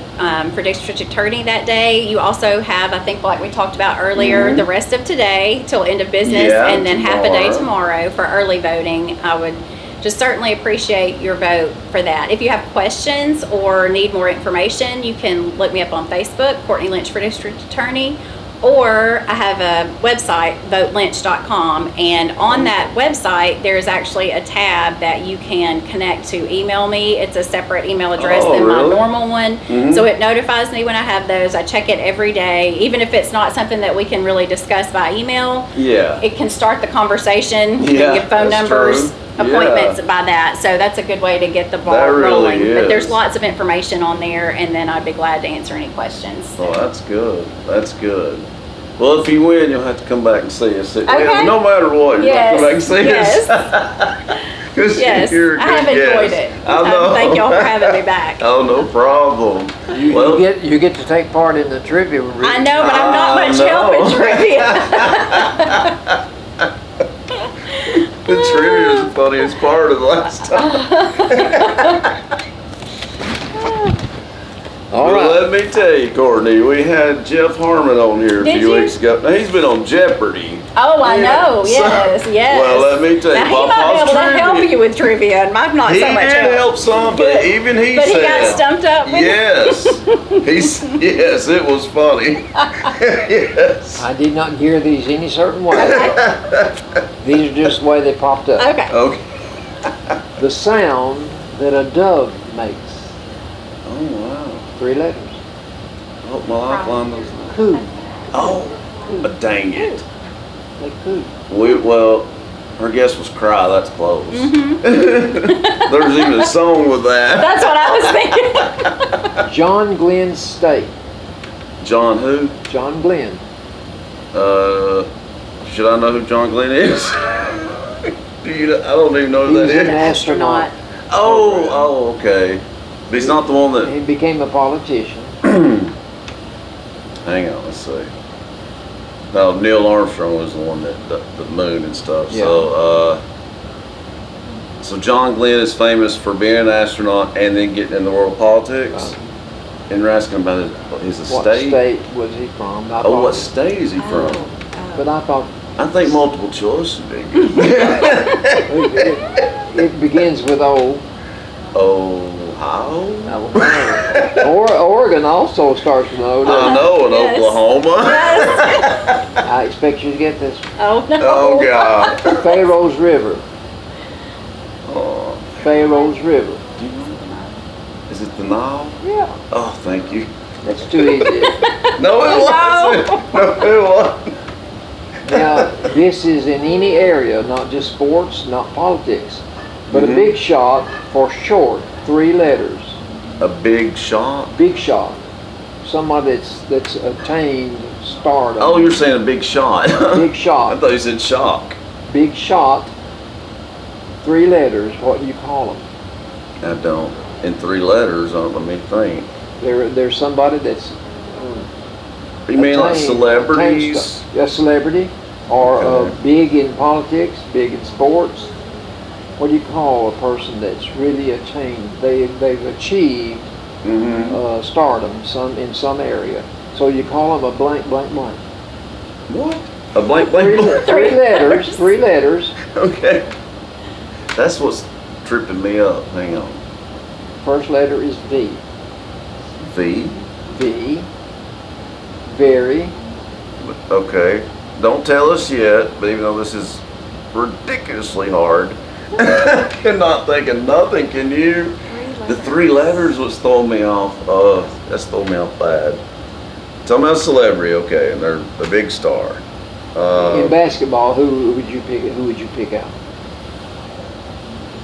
Speaker 3: for District Attorney that day. You also have, I think, like we talked about earlier, the rest of today till end of business,
Speaker 1: Yeah,
Speaker 3: and then half a day
Speaker 1: tomorrow.
Speaker 3: tomorrow for early voting. I would just certainly appreciate your vote for that. If you have questions or need more information, you can look me up on Facebook, Courtney Lynch for District Attorney, or I have a website, votelynch.com, and on that website there is actually a tab that you can connect to email me. It's a separate email address
Speaker 1: Oh,
Speaker 3: than my
Speaker 1: really?
Speaker 3: normal one, so it notifies me when I have those. I check it every day, even if it's not something that we can really discuss by email.
Speaker 1: Yeah.
Speaker 3: It can start the conversation, you
Speaker 1: Yeah,
Speaker 3: can get phone
Speaker 1: that's
Speaker 3: numbers,
Speaker 1: true.
Speaker 3: appointments
Speaker 1: Yeah.
Speaker 3: by that. So that's a good way to get the ball
Speaker 1: That really
Speaker 3: rolling. But there's
Speaker 1: is.
Speaker 3: lots of information on there, and then I'd be glad to answer any questions.
Speaker 1: Oh, that's good. That's good. Well, if you win, you'll have to come back and see us.
Speaker 3: Okay.
Speaker 1: No matter what, you'll have to come back and see
Speaker 3: Yes.
Speaker 1: us. 'Cause
Speaker 3: Yes,
Speaker 1: you're a
Speaker 3: I have
Speaker 1: good
Speaker 3: enjoyed
Speaker 1: guest.
Speaker 3: it.
Speaker 1: I know.
Speaker 3: Thank y'all for having me back.
Speaker 1: Oh, no problem. Well,
Speaker 2: You get to take part in the trivia.
Speaker 3: I know, but I'm not
Speaker 1: I
Speaker 3: much
Speaker 1: know.
Speaker 3: help in trivia.
Speaker 1: the trivia was the funniest part of the last time.
Speaker 2: All
Speaker 1: Well,
Speaker 2: right.
Speaker 1: let me tell you, Courtney, we had Jeff Harmon on here a
Speaker 3: Did
Speaker 1: few
Speaker 3: you?
Speaker 1: weeks ago. Now, he's been on Jeopardy.
Speaker 3: Oh, I
Speaker 1: Yeah,
Speaker 3: know.
Speaker 1: so-
Speaker 3: Yes, yes.
Speaker 1: Well, let me tell you,
Speaker 3: now, he might be
Speaker 1: Papa's
Speaker 3: able to help
Speaker 1: trivia.
Speaker 3: you with trivia, and might not
Speaker 1: He
Speaker 3: so much
Speaker 1: did help some, but
Speaker 3: Good.
Speaker 1: even he
Speaker 3: But
Speaker 1: said.
Speaker 3: he got stumped up with
Speaker 1: Yes. Yes, it was funny. Yes.
Speaker 2: I did not hear these any certain way. These are just the way they popped up.
Speaker 3: Okay.
Speaker 1: Okay.
Speaker 2: The sound that a dove makes.
Speaker 1: Oh, wow.
Speaker 2: 3 letters.
Speaker 1: Oh, my lifeline was.
Speaker 2: Coo.
Speaker 1: Oh, but dang it.
Speaker 2: They coo.
Speaker 1: Well, her guess was cry. That's close.
Speaker 3: Mm-hmm.
Speaker 1: There's even a song with that.
Speaker 3: That's what I was thinking.
Speaker 2: John Glenn State.
Speaker 1: John who?
Speaker 2: John Glenn.
Speaker 1: Should I know who John Glenn is? Do you? I don't even know
Speaker 2: He
Speaker 1: who
Speaker 2: was
Speaker 1: that
Speaker 2: an
Speaker 1: is.
Speaker 2: astronaut.
Speaker 1: Oh, okay. But he's not the one that.
Speaker 2: He became a politician.
Speaker 1: Hang on, let's see. No, Neil Armstrong was the one that the moon and stuff.
Speaker 2: Yeah.
Speaker 1: So John Glenn is famous for being an astronaut and then getting in the world of politics. And you're asking about his
Speaker 2: What
Speaker 1: estate.
Speaker 2: state was he from? I
Speaker 1: Oh,
Speaker 2: thought-
Speaker 1: what state is he from?
Speaker 2: But I thought
Speaker 1: I think multiple choice would be good.
Speaker 2: it begins with O.
Speaker 1: Ohio?
Speaker 2: Oregon also starts with O.
Speaker 1: I
Speaker 2: doesn't it?
Speaker 1: know, in
Speaker 3: Yes.
Speaker 1: Oklahoma.
Speaker 2: I expect you to get this.
Speaker 3: Oh, no.
Speaker 1: Oh, God.
Speaker 2: Pharaoh's River.
Speaker 1: Oh,
Speaker 2: Pharaoh's River.
Speaker 1: is it the Nile?
Speaker 2: Yeah.
Speaker 1: Oh, thank you.
Speaker 2: That's too easy.
Speaker 1: No, it wasn't. No, it wasn't.
Speaker 2: Now, this is in any area, not just sports, not politics, but a big shot for short, 3 letters.
Speaker 1: A big shot?
Speaker 2: Big shot. Somebody that's attained stardom.
Speaker 1: Oh, you're saying a big shot.
Speaker 2: Big
Speaker 1: I
Speaker 2: shot.
Speaker 1: thought you said shock.
Speaker 2: Big shot. 3 letters. What do you call them?
Speaker 1: I don't. In 3 letters, let me think.
Speaker 2: There's somebody that's
Speaker 1: You mean like
Speaker 2: attained
Speaker 1: celebrities?
Speaker 2: stuff. A celebrity, or
Speaker 1: Okay.
Speaker 2: big in politics, big in sports. What do you call a person that's really attained? They've achieved
Speaker 1: Mm-hmm.
Speaker 2: stardom in some area. So you call them a blank blank blank.
Speaker 1: What? A blank, blank, blank?
Speaker 2: 3 letters. 3 letters.
Speaker 1: Okay. That's what's tripping me up. Hang on.
Speaker 2: First letter is V.
Speaker 1: V?
Speaker 2: V. Very.
Speaker 1: Okay. Don't tell us yet, but even though this is ridiculously hard, I cannot think of nothing, can you? The 3 letters was throwing me off. That's throwing me off bad. Tell me a celebrity, okay, and they're a big star.
Speaker 2: In basketball, who would you pick? Who would you pick out?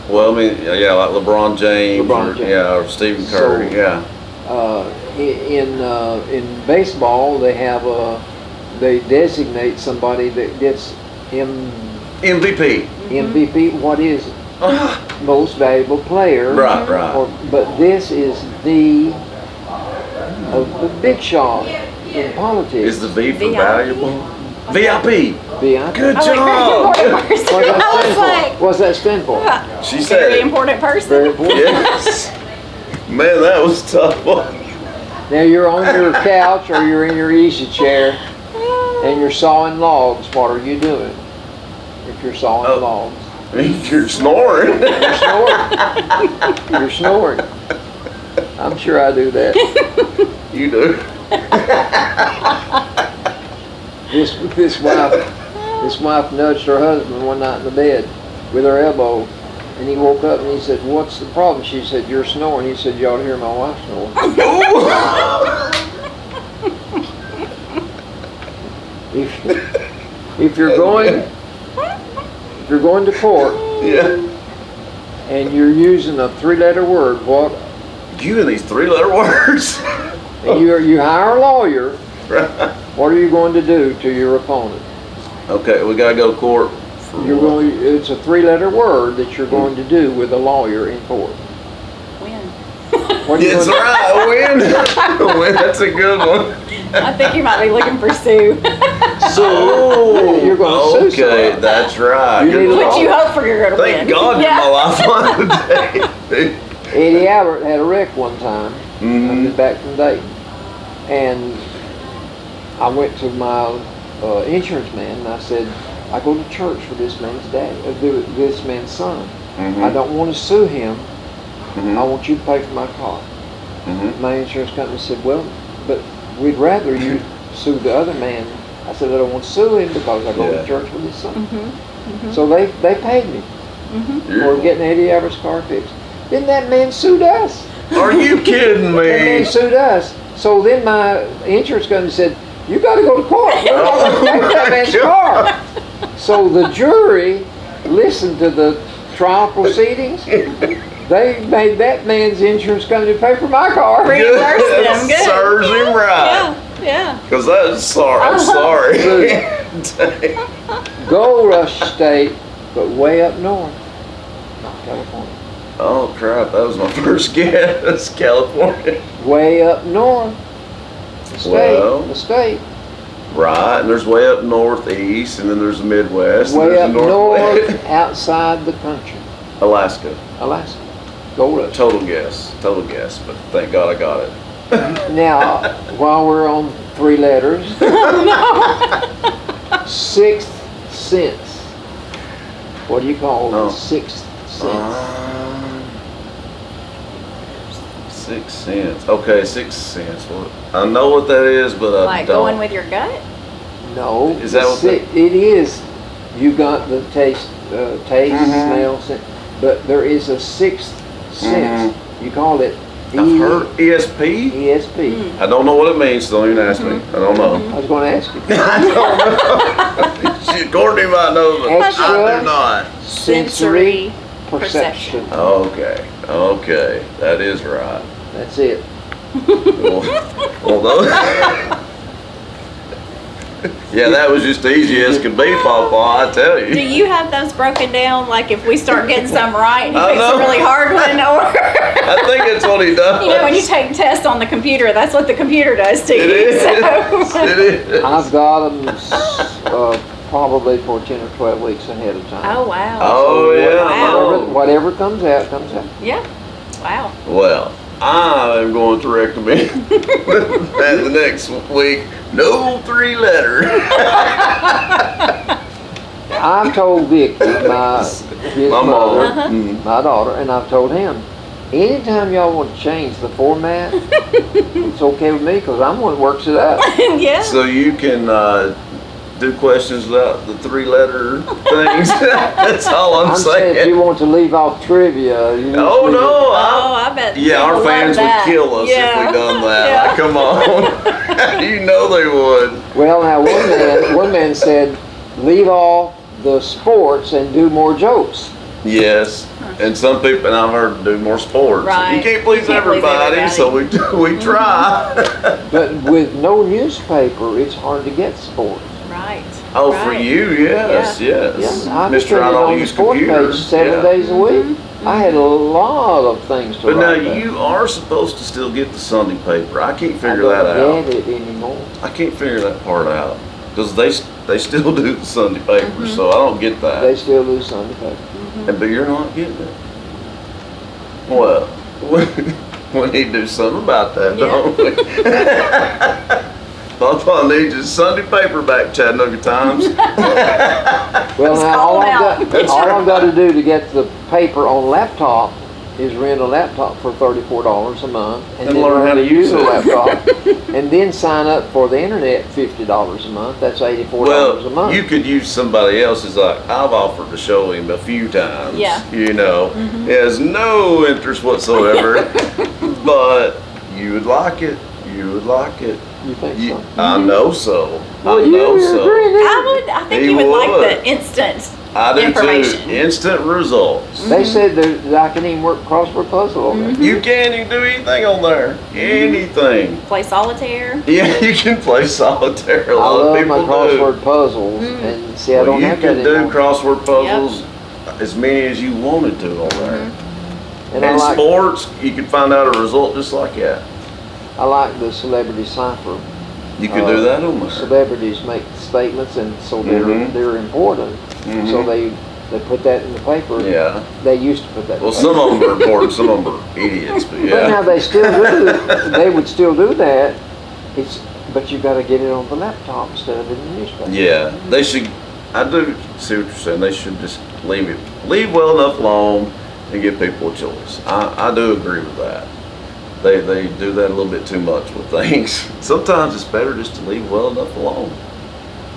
Speaker 1: Well, I mean, yeah, like LeBron James,
Speaker 2: LeBron James.
Speaker 1: yeah, or Stephen Curry,
Speaker 2: So-
Speaker 1: yeah.
Speaker 2: In baseball, they designate somebody that gets
Speaker 1: MVP.
Speaker 2: MVP. What is it? Most valuable player.
Speaker 1: Right, right.
Speaker 2: But this is the big shot in politics.
Speaker 1: Is the V for
Speaker 3: VIP?
Speaker 1: valuable? VIP.
Speaker 2: VIP.
Speaker 1: Good
Speaker 3: I was like,
Speaker 1: job.
Speaker 3: very important person. I was like,
Speaker 2: What's that stand for?
Speaker 1: She said
Speaker 3: very
Speaker 1: it.
Speaker 3: important person.
Speaker 2: Very important.
Speaker 1: Yes. Man, that was tough.
Speaker 2: Now you're on your couch or you're in your easy chair and you're sawing logs. What are you doing? If you're sawing
Speaker 1: Oh.
Speaker 2: logs,
Speaker 1: You're snoring.
Speaker 2: you're snoring. You're snoring. I'm sure I do that.
Speaker 1: You do.
Speaker 2: This wife nudged her husband one night in the bed with her elbow, and he woke up and he said, "What's the problem?" She said, "You're snoring." He said, "You ought to hear my wife snore." If you're going to court
Speaker 1: Yeah.
Speaker 2: and you're using a 3-letter word, what?
Speaker 1: You and these 3-letter words.
Speaker 2: And you hire a lawyer. What are you going to do to your opponent?
Speaker 1: Okay, we gotta go to court. For what?
Speaker 2: It's a 3-letter word that you're going to do with a lawyer in court.
Speaker 3: Win.
Speaker 2: What are you
Speaker 1: Yes,
Speaker 2: going to
Speaker 1: right. Win. Win. That's a good one.
Speaker 3: I think you might be looking for Sue.
Speaker 1: Oh,
Speaker 2: You're gonna sue
Speaker 1: okay,
Speaker 2: somebody.
Speaker 1: that's right.
Speaker 2: You
Speaker 1: You're
Speaker 2: need a
Speaker 1: right.
Speaker 3: Which you hope for you're going to win.
Speaker 1: Thank God you're
Speaker 3: Yeah.
Speaker 1: my lifeline today.
Speaker 2: Eddie Albert had a wreck one time.
Speaker 1: Mhm.
Speaker 2: Back from Dayton. And I went to my insurance man and I said, I go to church for this man's this man's son. I don't want to sue him. I want you to pay for my car. My insurance company said, well, but we'd rather you sue the other man. I said, I don't want to sue him because I go to church with his son. So they paid me for getting Eddie Everett's car fixed. Then that man sued us.
Speaker 1: Are you kidding me?
Speaker 2: That man sued us. So then my insurance company said, you got to go to court. We're not going to take that man's car. So the jury listened to the trial proceedings. They made that man's insurance company pay for my car.
Speaker 3: Reimbursed him. Good.
Speaker 1: Serves him right.
Speaker 3: Yeah.
Speaker 1: Because that's sorry. I'm sorry.
Speaker 2: Gold Rush State, but way up north, not California.
Speaker 1: Oh crap! That was my first guess. California.
Speaker 2: Way up north. The state.
Speaker 1: Well,
Speaker 2: the state.
Speaker 1: Right, and there's way up northeast, and then there's the Midwest.
Speaker 2: Way up
Speaker 1: and there's the Northwest.
Speaker 2: north, outside the country.
Speaker 1: Alaska.
Speaker 2: Gold Rush.
Speaker 1: Total guess, but thank God I got it.
Speaker 2: Now, while we're on 3 letters, 6th sense. What do you call the 6th sense?
Speaker 1: 6 cents. Okay, 6 cents. Well, I know what that is, but I
Speaker 3: Like
Speaker 1: don't.
Speaker 3: going with your gut?
Speaker 2: No.
Speaker 1: Is that what
Speaker 2: it is? You got the taste, smell, sense, but there is a 6th sense. You call it
Speaker 1: I've heard ESP.
Speaker 2: ESP.
Speaker 1: I don't know what it means, so don't even ask me. I don't know.
Speaker 2: I was going to ask you.
Speaker 1: I don't know. Shit, Courtney might know, but
Speaker 2: Extra
Speaker 1: I do not.
Speaker 2: sensory perception.
Speaker 1: Okay, that is right.
Speaker 2: That's it.
Speaker 1: Although, yeah, that was just easy as could be, Papa, I tell
Speaker 3: Do
Speaker 1: you.
Speaker 3: you have those broken down, like if we start getting some right and he
Speaker 1: I
Speaker 3: picks
Speaker 1: know.
Speaker 3: a really hard one, or
Speaker 1: I think that's what he does.
Speaker 3: you know, when you take tests on the computer, that's what the computer does to
Speaker 1: It
Speaker 3: you.
Speaker 1: is.
Speaker 3: So.
Speaker 1: It is.
Speaker 2: I've got them probably for 10 or 12 weeks ahead of time.
Speaker 3: Oh wow.
Speaker 1: Oh, yeah.
Speaker 3: Wow.
Speaker 2: Whatever comes out, comes out.
Speaker 3: Yeah. Wow.
Speaker 1: Well, I am going to recommend that the next week, no 3 letter.
Speaker 2: I've told Vicky, his
Speaker 1: My
Speaker 2: mother,
Speaker 1: mom.
Speaker 2: my daughter, and I've told him, anytime y'all want to change the format, it's okay with me because I'm the one that works it up.
Speaker 3: Yeah.
Speaker 1: So you can do questions without the 3 letter things. That's all I'm
Speaker 2: saying. If you
Speaker 1: saying.
Speaker 2: want to leave off trivia, you
Speaker 1: Oh no!
Speaker 3: Oh, I bet.
Speaker 1: Yeah, our
Speaker 3: people
Speaker 1: fans
Speaker 3: love that.
Speaker 1: would kill us if
Speaker 3: Yeah.
Speaker 1: we done that.
Speaker 3: Yeah.
Speaker 1: Like, come on. You know they would.
Speaker 2: Well, now one man said, leave off the sports and do more jokes.
Speaker 1: Yes. And some people, and I've heard, do more sports.
Speaker 3: Right.
Speaker 1: You can't please everybody, so we try.
Speaker 2: But with no newspaper, it's hard to get sports.
Speaker 3: Right.
Speaker 1: Oh, for
Speaker 3: Right.
Speaker 1: you, yes, yes.
Speaker 2: Yeah, I
Speaker 1: Mr. I
Speaker 2: on
Speaker 1: don't
Speaker 2: the
Speaker 1: use
Speaker 2: sport
Speaker 1: computers.
Speaker 2: page 7
Speaker 1: Yeah.
Speaker 2: days a week. I had a lot of things to
Speaker 1: But now
Speaker 2: write about.
Speaker 1: you are supposed to still get the Sunday paper. I can't
Speaker 2: I
Speaker 1: figure
Speaker 2: don't
Speaker 1: that out.
Speaker 2: get it anymore.
Speaker 1: I can't figure that part out because they still do the Sunday paper, so I don't get that.
Speaker 2: They still do Sunday paper.
Speaker 1: But you're not getting it. Well, we need to do something about that, don't we? Papa needs his Sunday paper back, Chattanooga Times.
Speaker 2: Well, now
Speaker 3: call
Speaker 2: all
Speaker 3: them out.
Speaker 2: I've got to do to get the paper on laptop is rent a laptop for $34 a month, and then
Speaker 1: learn how to use
Speaker 2: a
Speaker 1: it.
Speaker 2: laptop, and then sign up for the internet $50 a month. That's $84 a
Speaker 1: Well,
Speaker 2: month.
Speaker 1: you could use somebody else's. Like I've offered to show him a few times.
Speaker 3: Yeah.
Speaker 1: You know, he has no interest whatsoever, but you would like it. You would like it.
Speaker 2: You think
Speaker 1: You,
Speaker 2: so?
Speaker 1: I know so.
Speaker 2: Well,
Speaker 1: I know
Speaker 2: you're
Speaker 1: so.
Speaker 2: agreeing.
Speaker 3: I think
Speaker 1: He
Speaker 3: you would like
Speaker 1: would.
Speaker 3: the instant
Speaker 1: I do
Speaker 3: information.
Speaker 1: too. Instant results.
Speaker 2: They said that I can even work crossword puzzle on there.
Speaker 1: You can do anything on there. Anything.
Speaker 3: Play solitaire.
Speaker 1: Yeah, you can play solitaire. A
Speaker 2: I
Speaker 1: lot of
Speaker 2: love
Speaker 1: people
Speaker 2: my crossword puzzles, and see, I
Speaker 1: do. Well,
Speaker 2: don't
Speaker 1: you
Speaker 2: have that
Speaker 1: can do
Speaker 2: anymore.
Speaker 1: crossword puzzles as many as you wanted to on there.
Speaker 2: And I
Speaker 1: And
Speaker 2: like,
Speaker 1: sports, you can find out a result just like that.
Speaker 2: I like the celebrity cipher.
Speaker 1: You can do that on there.
Speaker 2: Celebrities make statements, and so
Speaker 1: Mhm.
Speaker 2: they're important.
Speaker 1: Mhm.
Speaker 2: So they put that in the paper.
Speaker 1: Yeah.
Speaker 2: They used to put that.
Speaker 1: Well,
Speaker 2: in the
Speaker 1: some of them are important, some of them are idiots, but
Speaker 2: paper. But now
Speaker 1: yeah.
Speaker 2: they still do. They would still do that But you got to get it on the laptop instead of in the newspaper.
Speaker 1: Yeah, they should. I do see what you're saying. They should just leave well enough alone and give people a choice. I do agree with that. They do that a little bit too much with things. Sometimes it's better just to leave well enough alone.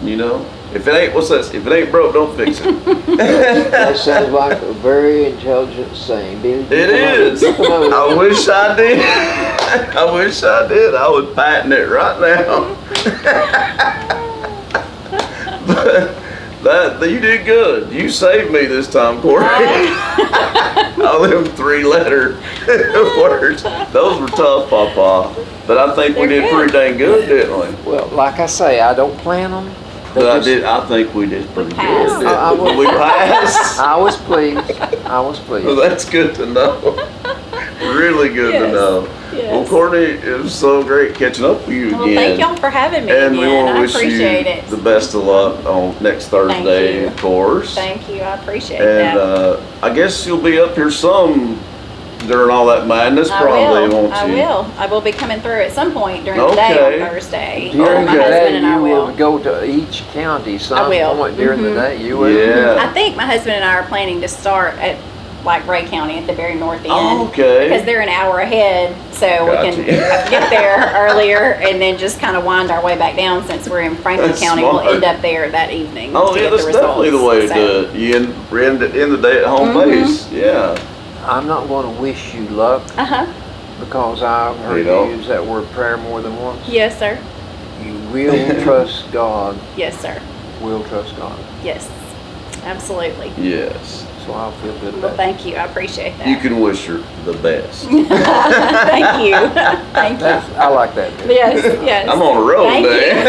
Speaker 1: You know, if it ain't if it ain't broke, don't fix it.
Speaker 2: That sounds like a very intelligent saying. Billy,
Speaker 1: It is. I wish I did. I wish I did. I would patent it right now. But you did good. You saved me this time, Courtney. All them 3-letter words. Those were tough, Papa. But I think we did pretty dang good, didn't we?
Speaker 2: Well, like I say, I don't plan them.
Speaker 1: But I think we did pretty good.
Speaker 3: passed.
Speaker 1: We passed.
Speaker 2: I was pleased.
Speaker 1: Well, that's good to know. Really good to know.
Speaker 3: Yes.
Speaker 1: Well, Courtney, it was so great catching up with you again.
Speaker 3: Well, thank y'all for having me
Speaker 1: And we
Speaker 3: again.
Speaker 1: want to
Speaker 3: I
Speaker 1: wish
Speaker 3: appreciate
Speaker 1: you
Speaker 3: it.
Speaker 1: the best of luck on next Thursday,
Speaker 3: you.
Speaker 1: of course.
Speaker 3: Thank you. I appreciate
Speaker 1: And
Speaker 3: that.
Speaker 1: I guess you'll be up here some during all that madness, probably, won't you?
Speaker 3: I will. I will be coming through at some point during the day
Speaker 1: Okay.
Speaker 3: on Thursday.
Speaker 2: During
Speaker 3: My
Speaker 2: the day,
Speaker 3: husband and I
Speaker 2: you
Speaker 3: will.
Speaker 2: will go to each county some
Speaker 3: will.
Speaker 2: point during the day. You will.
Speaker 1: Yeah.
Speaker 3: I think my husband and I are planning to start at like Ray County at the very north end.
Speaker 1: Oh, okay.
Speaker 3: Because they're an hour ahead, so we
Speaker 1: Gotcha.
Speaker 3: can get there earlier and then just kind of wind our way back down since we're in Franklin
Speaker 1: That's
Speaker 3: County.
Speaker 1: smart.
Speaker 3: We'll end up there that evening.
Speaker 1: Oh,
Speaker 3: to
Speaker 1: yeah,
Speaker 3: get
Speaker 1: that's
Speaker 3: the
Speaker 1: definitely the way to
Speaker 3: results.
Speaker 1: do it. You end the day at home base. Yeah.
Speaker 2: I'm not going to wish you luck
Speaker 3: Uh-huh.
Speaker 2: because I've heard
Speaker 1: You know.
Speaker 2: you use that word prayer more than once.
Speaker 3: Yes, sir.
Speaker 2: You will trust God.
Speaker 3: Yes, sir.
Speaker 2: Will trust God.
Speaker 3: Yes. Absolutely.
Speaker 1: Yes.
Speaker 2: So I'll feel good
Speaker 3: Well,
Speaker 2: about it.
Speaker 3: thank you. I appreciate that.
Speaker 1: You can wish her the best.
Speaker 3: Thank you. Thank you.
Speaker 2: I like that.
Speaker 3: Yes, yes.
Speaker 1: I'm on a roll,
Speaker 3: Thank
Speaker 1: man.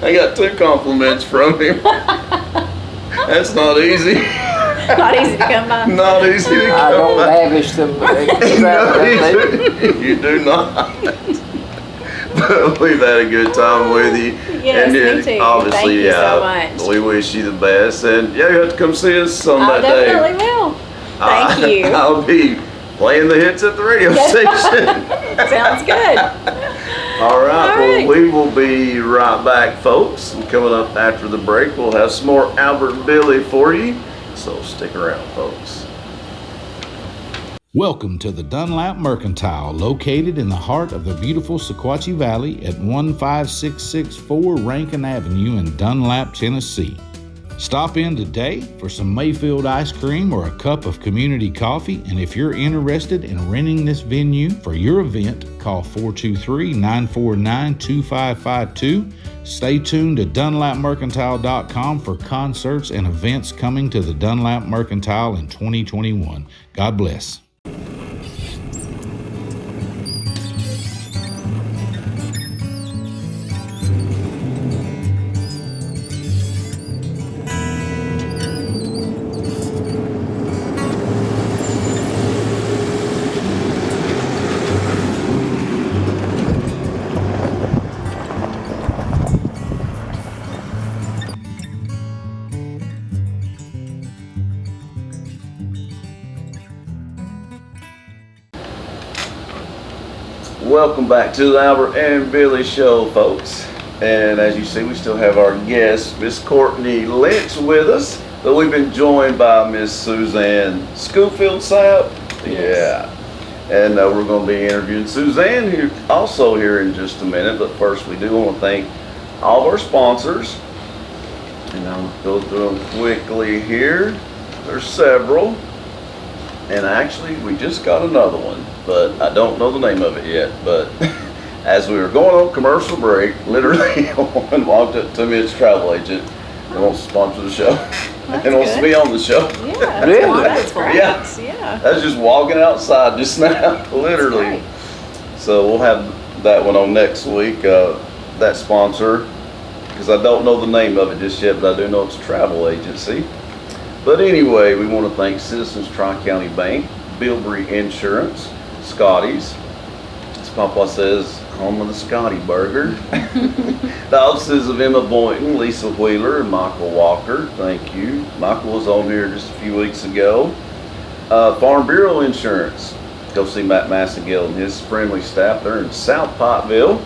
Speaker 1: I got 2 compliments from him. That's not easy.
Speaker 3: Not easy to come by.
Speaker 1: Not easy to
Speaker 2: I
Speaker 1: come
Speaker 2: don't
Speaker 1: by.
Speaker 2: lavish them extravagantly.
Speaker 1: You do not. But we've had a good time with you.
Speaker 3: Yes,
Speaker 1: and
Speaker 3: me
Speaker 1: then,
Speaker 3: too.
Speaker 1: obviously,
Speaker 3: Thank you
Speaker 1: yeah,
Speaker 3: so much.
Speaker 1: we wish you the best. And yeah, you have to come see us on
Speaker 3: I
Speaker 1: that day.
Speaker 3: definitely will. Thank you.
Speaker 1: I'll be playing the hits at the radio station.
Speaker 3: Sounds good.
Speaker 1: All right,
Speaker 3: All
Speaker 1: well,
Speaker 3: right.
Speaker 1: we will be right back, folks. And coming up after the break, we'll have some more Albert and Billy for you. So stick around, folks.
Speaker 4: Welcome to the Dunlap Mercantile, located in the heart of the beautiful Sequatchie Valley at 15664 Rankin Avenue in Dunlap, Tennessee. Stop in today for some Mayfield ice cream or a cup of community coffee, and if you're interested in renting this venue for your event, call 423-949-2552. Stay tuned to DunlapMercantile.com for concerts and events coming to the Dunlap Mercantile in 2021. God bless.
Speaker 1: Welcome back to the Albert and Billy Show, folks. And as you see, we still have our guest, Miss Courtney Lynch, with us. But we've been joined by Miss Suzanne Schoolfield Sapp.
Speaker 3: Yes.
Speaker 1: Yeah. And we're going to be interviewing Suzanne, who's also here in just a minute. But first, we do want to thank all of our sponsors. And I'll go through them quickly here. There's several. And actually, we just got another one, but I don't know the name of it yet. But as we were going on commercial break, literally one walked up to me, it's a travel agent, and wants to sponsor the show.
Speaker 3: That's
Speaker 1: and wants to
Speaker 3: good.
Speaker 1: be on the show.
Speaker 3: Yeah,
Speaker 2: Really?
Speaker 3: that's great.
Speaker 1: Yeah.
Speaker 3: Yeah.
Speaker 1: That's just walking outside just now, literally.
Speaker 3: Great.
Speaker 1: So we'll have that one on next week, that sponsor, because I don't know the name of it just yet, but I do know it's a travel agency. But anyway, we want to thank Citizens Tri-County Bank, Bilbrey Insurance, Scotty's, as Papa says, home of the Scotty Burger. The offices of Emma Boynton, Lisa Wheeler, and Michael Walker. Thank you. Michael was on here just a few weeks ago. Farm Bureau Insurance, Go see Matt Massengill and his friendly staff. They're in South Pottville,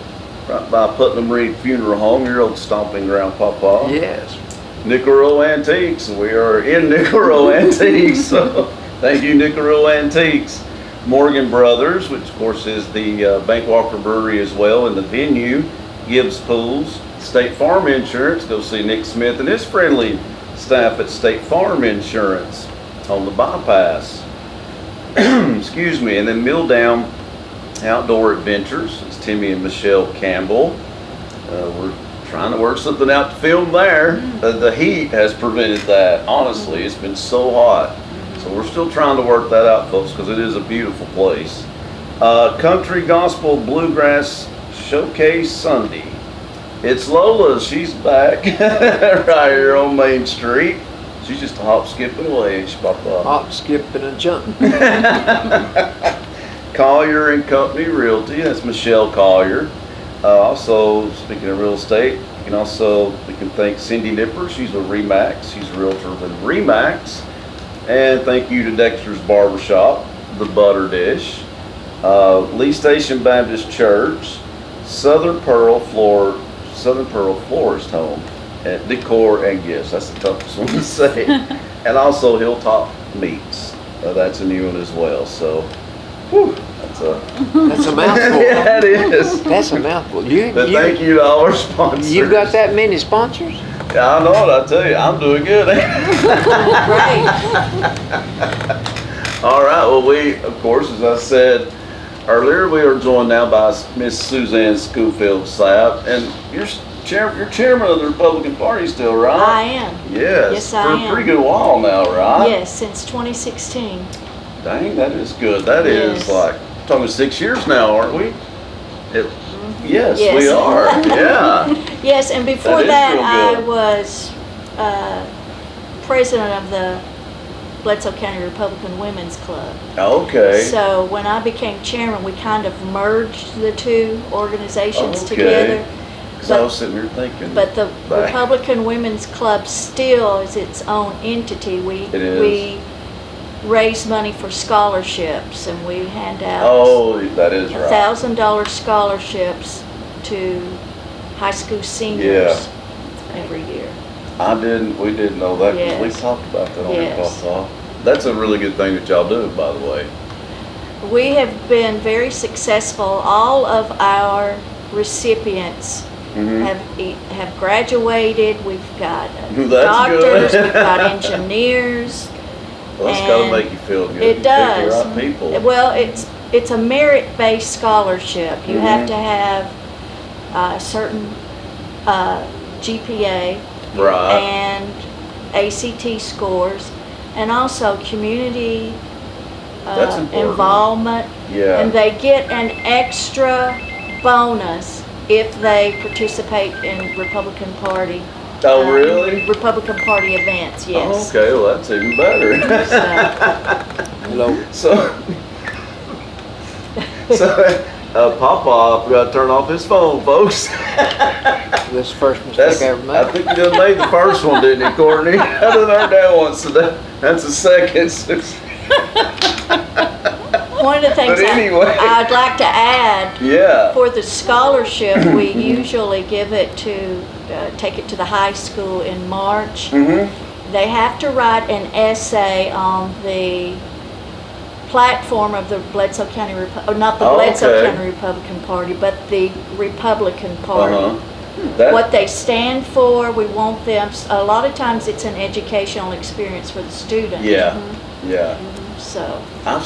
Speaker 1: right by Putnam Reed Funeral Home, your old stomping ground, Papa.
Speaker 2: Yes.
Speaker 1: Nickel Antiques. We are in Nickel Antiques, so thank you, Nickel Antiques. Morgan Brothers, which of course is the Bankwalker Brewery as well, and the venue, Gibbs Pools, State Farm Insurance. Go see Nick Smith and his friendly staff at State Farm Insurance on the bypass. Excuse me. And then Milldown Outdoor Adventures. It's Timmy and Michelle Campbell. We're trying to work something out to film there. The heat has prevented that. Honestly, it's been so hot. So we're still trying to work that out, folks, because it is a beautiful place. Country Gospel Bluegrass Showcase Sunday. It's Lola. She's back right here on Main Street. She's just a hop, skipping away, ain't she, Papa?
Speaker 2: Hop, skipping, and jumping.
Speaker 1: Collier and Company Realty. That's Michelle Collier. Also, speaking of real estate, we can thank Cindy Nipper. She's with Remax. She's a realtor with Remax. And thank you to Dexter's Barbershop, the Butter Dish, Lee Station Baptist Church, Southern Pearl Florist Home, and Decor and Gifts. That's the toughest one to say. And also Hilltop Meats. That's a new one as well. So, whew, that's
Speaker 2: a mouthful.
Speaker 1: Yeah, it is.
Speaker 2: That's a mouthful.
Speaker 1: But thank you to all our sponsors.
Speaker 2: You've got that many sponsors?
Speaker 1: Yeah, I know what I tell you. I'm doing good.
Speaker 3: Great.
Speaker 1: All right. Well, we, of course, as I said earlier, we are joined now by Miss Suzanne Schoolfield Sapp, and you're chairman of the Republican Party still, right?
Speaker 5: I am.
Speaker 1: Yes.
Speaker 5: I
Speaker 1: For
Speaker 5: am.
Speaker 1: a pretty good while now, right?
Speaker 5: Yes, since 2016.
Speaker 1: Dang, that is good. That is like talking 6 years now, aren't we? Yes,
Speaker 5: Yes.
Speaker 1: we are. Yeah.
Speaker 5: Yes, and before
Speaker 1: That is
Speaker 5: that,
Speaker 1: real
Speaker 5: I
Speaker 1: good.
Speaker 5: was president of the Bledsoe County Republican Women's Club.
Speaker 1: Okay.
Speaker 5: So when I became chairman, we kind of merged the two organizations
Speaker 1: Okay.
Speaker 5: together.
Speaker 1: Because I was sitting here thinking.
Speaker 5: But the
Speaker 1: Right.
Speaker 5: Republican Women's Club still is its own entity.
Speaker 1: It is.
Speaker 5: We raise money for scholarships, and we hand out
Speaker 1: Oh, that is right.
Speaker 5: $1,000 scholarships to high school seniors every year.
Speaker 1: We didn't know that, because we
Speaker 5: Yes.
Speaker 1: talked about that on
Speaker 5: Yes.
Speaker 1: the call. That's a really good thing that y'all do, by the way.
Speaker 5: We have been very successful. All of our recipients
Speaker 1: Mm-hmm.
Speaker 5: have graduated. We've got
Speaker 1: That's
Speaker 5: doctors,
Speaker 1: good.
Speaker 5: we've got engineers.
Speaker 1: Well, that's got to
Speaker 5: And
Speaker 1: make you feel good.
Speaker 5: It
Speaker 1: You pick
Speaker 5: does.
Speaker 1: the right people.
Speaker 5: Well, it's a merit-based scholarship. You have
Speaker 1: Mhm.
Speaker 5: to have a certain GPA
Speaker 1: Right.
Speaker 5: and ACT scores, and also community
Speaker 1: That's important.
Speaker 5: involvement.
Speaker 1: Yeah.
Speaker 5: And they get an extra bonus if they participate in Republican Party.
Speaker 1: Oh, really?
Speaker 5: Republican Party events, yes.
Speaker 1: Oh, okay, well, that's even better.
Speaker 2: Hello.
Speaker 1: Papa forgot to turn off his phone, folks.
Speaker 2: This is the first mistake I ever
Speaker 1: I
Speaker 2: made.
Speaker 1: think you done made the first one, didn't you, Courtney? I done heard that once, so that's the second.
Speaker 5: One of the things
Speaker 1: But anyway.
Speaker 5: I'd like to add,
Speaker 1: Yeah.
Speaker 5: for the scholarship, we usually give it to, take it to the high school in March.
Speaker 1: Mm-hmm.
Speaker 5: They have to write an essay on the platform of the Bledsoe County, not the
Speaker 1: Oh,
Speaker 5: Bledsoe
Speaker 1: okay.
Speaker 5: County Republican Party, but the Republican Party.
Speaker 1: Uh-huh.
Speaker 5: What they stand for, we want them, a lot of times it's an educational experience for the student.
Speaker 1: Yeah. Yeah.
Speaker 5: So,
Speaker 1: I've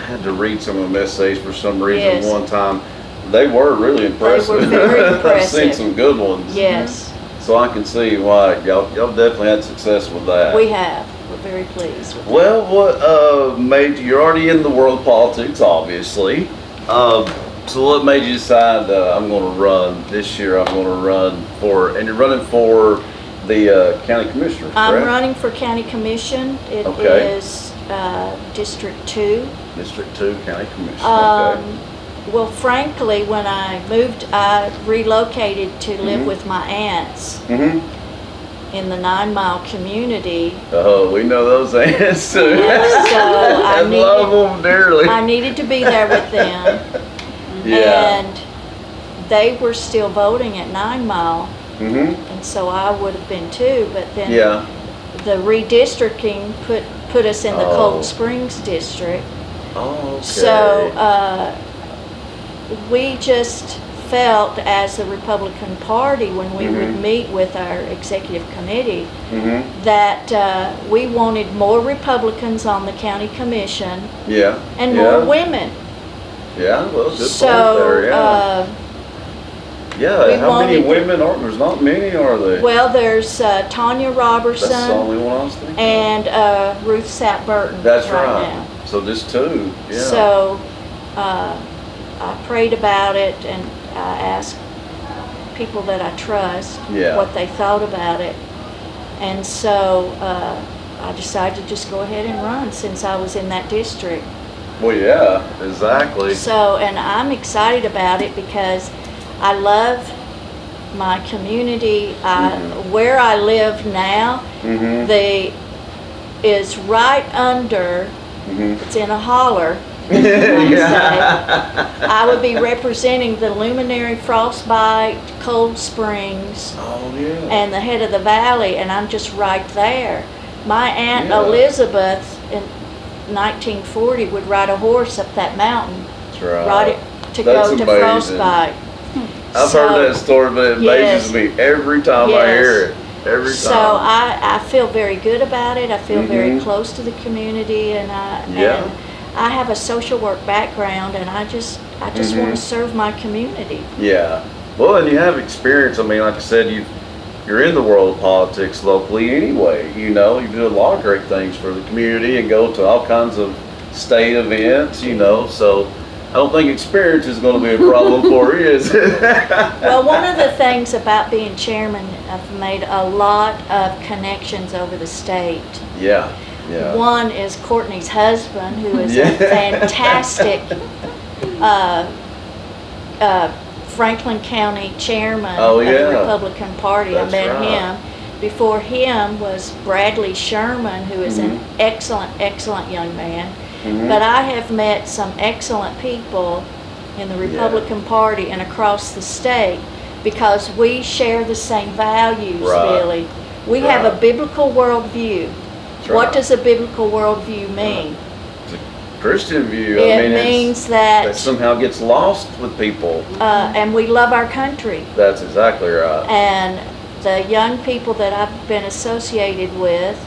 Speaker 1: had to read some of the essays for some reason
Speaker 5: Yes.
Speaker 1: one time. They were really impressive.
Speaker 5: were very
Speaker 1: I've seen
Speaker 5: impressive.
Speaker 1: some good ones.
Speaker 5: yes,
Speaker 1: So I can see why y'all definitely had success with that.
Speaker 5: we have. We're very pleased with that.
Speaker 1: Well, what made you? You're already in the world of politics, obviously. So what made you decide I'm going to run this year? I'm going to run for, and you're running for the county commissioner, correct?
Speaker 5: I'm running for county commission. It
Speaker 1: Okay.
Speaker 5: is District 2.
Speaker 1: District 2 county commissioner. Okay.
Speaker 5: Well, frankly, when I moved, I relocated to live
Speaker 1: Mhm.
Speaker 5: with my aunts
Speaker 1: Mm-hmm.
Speaker 5: in the 9 Mile community.
Speaker 1: Oh, we know those ants too.
Speaker 5: So I
Speaker 1: I love them dearly.
Speaker 5: I needed to be there with them.
Speaker 1: Yeah.
Speaker 5: And they were still voting at 9 Mile.
Speaker 1: Mm-hmm.
Speaker 5: And so I would have been too, but then
Speaker 1: Yeah.
Speaker 5: the redistricting put us in the
Speaker 1: Oh.
Speaker 5: Cold Springs district.
Speaker 1: Oh, okay.
Speaker 5: So we just felt as the Republican Party when we would meet with our executive committee that we wanted more Republicans on the county commission
Speaker 1: Yeah.
Speaker 5: and
Speaker 1: yeah.
Speaker 5: more women.
Speaker 1: Yeah, well, good
Speaker 5: So
Speaker 1: point there, yeah. Yeah,
Speaker 5: we
Speaker 1: how many
Speaker 5: wanted-
Speaker 1: women are there's not many, are there?
Speaker 5: well, there's Tanya
Speaker 1: That's the
Speaker 5: Robertson
Speaker 1: only one I was thinking.
Speaker 5: and Ruth Sapp Burton
Speaker 1: That's
Speaker 5: right
Speaker 1: right.
Speaker 5: now.
Speaker 1: So just two, yeah.
Speaker 5: So I prayed about it and I asked people that I trust
Speaker 1: Yeah.
Speaker 5: what they thought about it. And so I decided to just go ahead and run since I was in that district.
Speaker 1: Well, yeah, exactly.
Speaker 5: So, and I'm excited about it because I love my community. Where I live now, is right under, it's in a holler, I would be representing the Luminary, Frostbite, Cold Springs,
Speaker 1: Oh, yeah.
Speaker 5: and the head of the valley, and I'm just right there. My Aunt
Speaker 1: Yeah.
Speaker 5: Elizabeth in 1940 would ride a horse up that mountain,
Speaker 1: That's right.
Speaker 5: ride it to
Speaker 1: That's
Speaker 5: go to
Speaker 1: amazing.
Speaker 5: Frostbite.
Speaker 1: I've
Speaker 5: So-
Speaker 1: heard that story, but it amazes me every time I
Speaker 5: Yes.
Speaker 1: hear it. Every time.
Speaker 5: So I feel very good about it. I feel very close to the community, and I have a social work background, and I just want to serve my community.
Speaker 1: Yeah. Well, and you have experience. I mean, like I said, you're in the world of politics locally anyway. You know, you do a lot of great things for the community and go to all kinds of state events, you know, so I don't think experience is going to be a problem for you, is it?
Speaker 5: Well, one of the things about being chairman, I've made a lot of connections over the state.
Speaker 1: Yeah, yeah.
Speaker 5: One is Courtney's husband, who is
Speaker 1: Yeah.
Speaker 5: a fantastic Franklin County chairman
Speaker 1: Oh,
Speaker 5: of
Speaker 1: yeah.
Speaker 5: the Republican Party.
Speaker 1: That's
Speaker 5: I met
Speaker 1: right.
Speaker 5: him. Before him was Bradley Sherman, who is an excellent, excellent young man. But I have met some excellent people in the Republican Party and across the state because we share the same values,
Speaker 1: Right.
Speaker 5: Billy. We have a
Speaker 1: Right.
Speaker 5: biblical worldview.
Speaker 1: That's
Speaker 5: What
Speaker 1: right.
Speaker 5: does a biblical worldview mean?
Speaker 1: It's a Christian view. I
Speaker 5: It
Speaker 1: mean,
Speaker 5: means
Speaker 1: that
Speaker 5: that,
Speaker 1: somehow gets lost with people.
Speaker 5: and we love our country.
Speaker 1: That's exactly right.
Speaker 5: And the young people that I've been associated with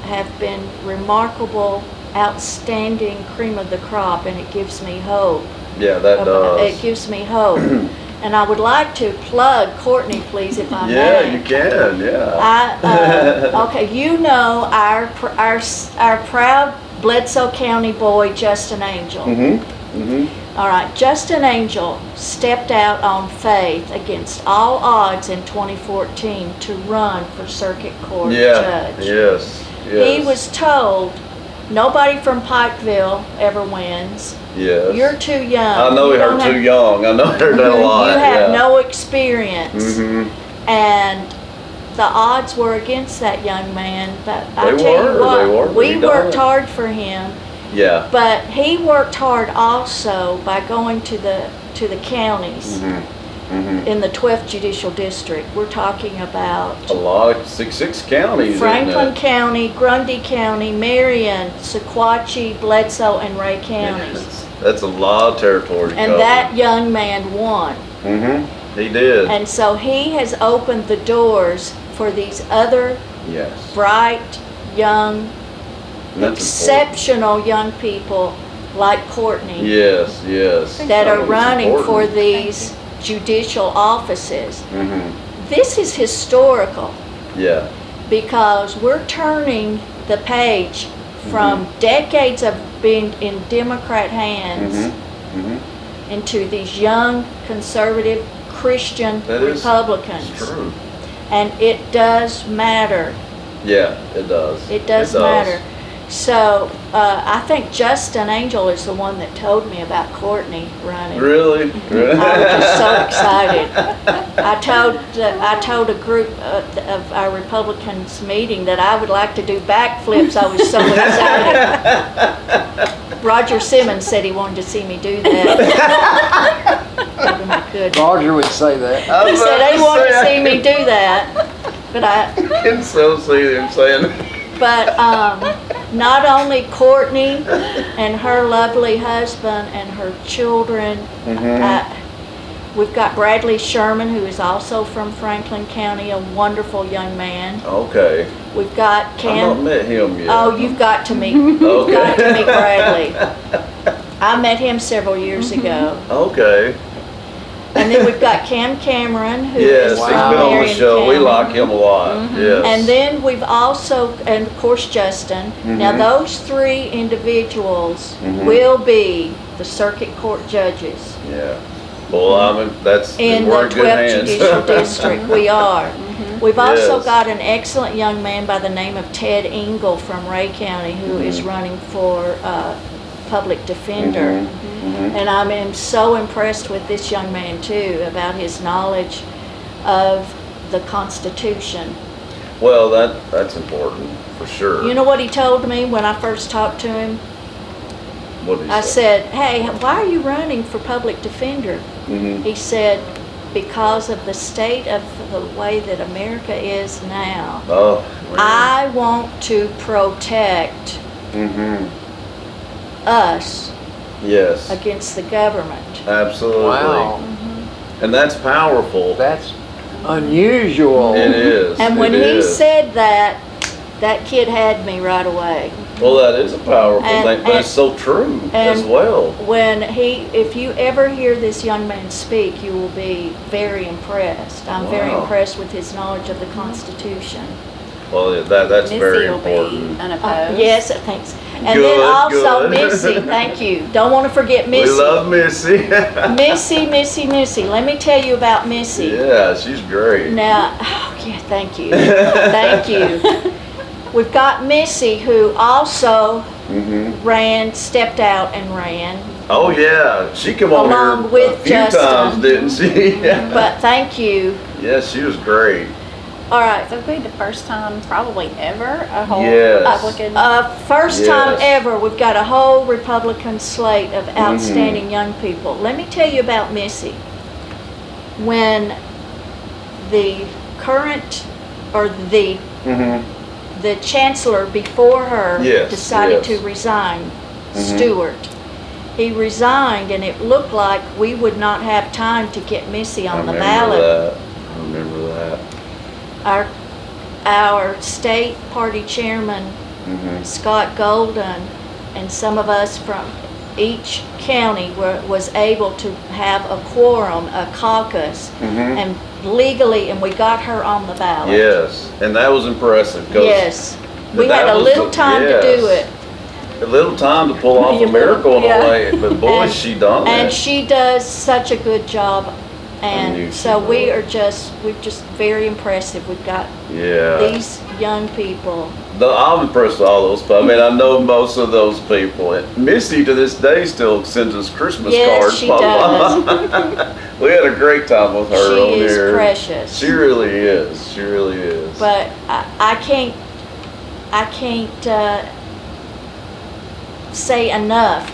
Speaker 5: have been remarkable, outstanding cream of the crop, and it gives me hope.
Speaker 1: Yeah, that does.
Speaker 5: It gives me hope. And I would like to plug Courtney, please, if I
Speaker 1: Yeah,
Speaker 5: may.
Speaker 1: you can, yeah.
Speaker 5: Okay, you know our proud Bledsoe County boy, Justin Angel. All right, Justin Angel stepped out on faith against all odds in 2014 to run for circuit court
Speaker 1: Yeah,
Speaker 5: judge.
Speaker 1: yes, yes.
Speaker 5: He was told, nobody from Pikeville ever wins.
Speaker 1: Yes.
Speaker 5: You're too young.
Speaker 1: I know
Speaker 5: You
Speaker 1: we
Speaker 5: don't
Speaker 1: heard
Speaker 5: have-
Speaker 1: too young. I know I heard that a lot.
Speaker 5: You have
Speaker 1: yeah.
Speaker 5: no experience.
Speaker 1: Mhm.
Speaker 5: And the odds were against that young man, but I
Speaker 1: They
Speaker 5: tell
Speaker 1: were,
Speaker 5: you what,
Speaker 1: they were,
Speaker 5: we
Speaker 1: pretty
Speaker 5: worked
Speaker 1: darn.
Speaker 5: hard for him,
Speaker 1: Yeah.
Speaker 5: but he worked hard also by going to the counties in the 12th Judicial District. We're talking about
Speaker 1: A lot of six counties.
Speaker 5: Franklin
Speaker 1: isn't it?
Speaker 5: County, Grundy County, Marion, Sequatchie, Bledsoe, and Ray counties.
Speaker 1: That's a lot of territory.
Speaker 5: And that young man won.
Speaker 1: He did.
Speaker 5: And so he has opened the doors for these other
Speaker 1: yes.
Speaker 5: bright, young,
Speaker 1: That's
Speaker 5: exceptional young people like Courtney
Speaker 1: important. Yes, yes.
Speaker 5: that are
Speaker 1: It's
Speaker 5: running for
Speaker 1: important.
Speaker 5: these judicial offices.
Speaker 1: Mhm.
Speaker 5: This is historical
Speaker 1: Yeah.
Speaker 5: because we're turning the page from decades of being in Democrat hands into these young, conservative, Christian
Speaker 1: That is-
Speaker 5: Republicans.
Speaker 1: It's true.
Speaker 5: And it does matter.
Speaker 1: Yeah, it does.
Speaker 5: It does matter. So I think Justin Angel is the one that told me about Courtney running.
Speaker 1: Really?
Speaker 5: I was just so excited. I told a group of our Republicans meeting that I would like to do backflips. I was so excited. Roger Simmons said he wanted to see me do that. Told him I could.
Speaker 2: Roger would say that.
Speaker 5: He said he wanted to see me do that, but
Speaker 1: I can so see them saying that.
Speaker 5: But not only Courtney and her lovely husband and her children, we've got Bradley Sherman, who is also from Franklin County, a wonderful young man.
Speaker 1: Okay.
Speaker 5: We've got Cam.
Speaker 1: I've not met him yet.
Speaker 5: Oh, you've got to meet. You've got to meet Bradley. I met him several years ago.
Speaker 1: Okay.
Speaker 5: And then we've got Cam Cameron, who
Speaker 1: yes,
Speaker 5: is
Speaker 1: he's
Speaker 5: from
Speaker 1: been on the
Speaker 5: Marion
Speaker 1: show.
Speaker 5: County.
Speaker 1: We like him a lot. Yes.
Speaker 5: And then we've also, and of course Justin. Now those three individuals will be the circuit court judges.
Speaker 1: Yeah. Well, I mean, that's
Speaker 5: in
Speaker 1: we're
Speaker 5: the
Speaker 1: in good
Speaker 5: 12th
Speaker 1: hands.
Speaker 5: Judicial District. We are. We've also
Speaker 1: Yes.
Speaker 5: got an excellent young man by the name of Ted Engel from Ray County who is running for public defender. And I am so impressed with this young man too, about his knowledge of the Constitution.
Speaker 1: Well, that's important for sure.
Speaker 5: You know what he told me when I first talked to him?
Speaker 1: What did he
Speaker 5: I
Speaker 1: say?
Speaker 5: said, hey, why are you running for public defender? He said, because of the state of the way that America is now.
Speaker 1: Oh, man.
Speaker 5: I want to protect us
Speaker 1: Yes.
Speaker 5: against the government.
Speaker 1: Absolutely.
Speaker 2: Wow.
Speaker 1: And that's powerful.
Speaker 2: That's unusual.
Speaker 1: It is.
Speaker 5: And when
Speaker 1: It
Speaker 5: he
Speaker 1: is.
Speaker 5: said that, that kid had me right away.
Speaker 1: Well, that is a powerful
Speaker 5: And-
Speaker 1: thing, but it's so true as
Speaker 5: and-
Speaker 1: well.
Speaker 5: When if you ever hear this young man speak, you will be very impressed. I'm very
Speaker 1: Wow.
Speaker 5: impressed with his knowledge of the Constitution.
Speaker 1: Well, that's
Speaker 3: Missy
Speaker 1: very
Speaker 3: will
Speaker 1: important.
Speaker 3: be unopposed.
Speaker 5: Yes, thanks. And
Speaker 1: Good,
Speaker 5: then also
Speaker 1: good.
Speaker 5: Missy, thank you. Don't want to forget Missy.
Speaker 1: We love Missy.
Speaker 5: Missy. Let me tell you about Missy.
Speaker 1: Yeah, she's great.
Speaker 5: Now, oh, yeah, thank you. Thank you. We've got Missy, who also stepped out and ran.
Speaker 1: Oh yeah, she come on
Speaker 5: Along
Speaker 1: here
Speaker 5: with
Speaker 1: a few
Speaker 5: Justin.
Speaker 1: times, didn't she?
Speaker 5: But thank you.
Speaker 1: Yes, she was great.
Speaker 5: All right.
Speaker 3: So it'll be the first time probably ever a whole
Speaker 1: Yes.
Speaker 3: Republican.
Speaker 5: First time
Speaker 1: Yes.
Speaker 5: ever, we've got a whole Republican slate of outstanding young people. Let me tell you about Missy. When the current, or the chancellor before her
Speaker 1: Yes,
Speaker 5: decided
Speaker 1: yes.
Speaker 5: to resign, Stewart. He resigned, and it looked like we would not have time to get Missy on the ballot.
Speaker 1: I remember that.
Speaker 5: Our state party chairman, Scott Golden, and some of us from each county was able to have a quorum, a caucus, and legally, and we got her on the ballot.
Speaker 1: Yes, and that was impressive. 'Cause
Speaker 5: Yes. We
Speaker 1: that
Speaker 5: had a
Speaker 1: was
Speaker 5: little time to do
Speaker 1: yes.
Speaker 5: it.
Speaker 1: A little time to pull off a miracle in
Speaker 3: Yeah.
Speaker 1: a way, but boy,
Speaker 5: And-
Speaker 1: she done
Speaker 5: And
Speaker 1: it.
Speaker 5: she does such a good job.
Speaker 1: knew
Speaker 5: And
Speaker 1: she
Speaker 5: so
Speaker 1: would.
Speaker 5: we're just very impressive. We've got
Speaker 1: Yeah.
Speaker 5: these young people.
Speaker 1: I'm impressed with all those people. I mean, I know most of those people. And Missy to this day still sends us Christmas
Speaker 5: Yes,
Speaker 1: cards.
Speaker 5: she does.
Speaker 1: We had a great time with her
Speaker 5: She
Speaker 1: on
Speaker 5: is
Speaker 1: here.
Speaker 5: precious.
Speaker 1: She really is. She really is.
Speaker 5: But I can't say enough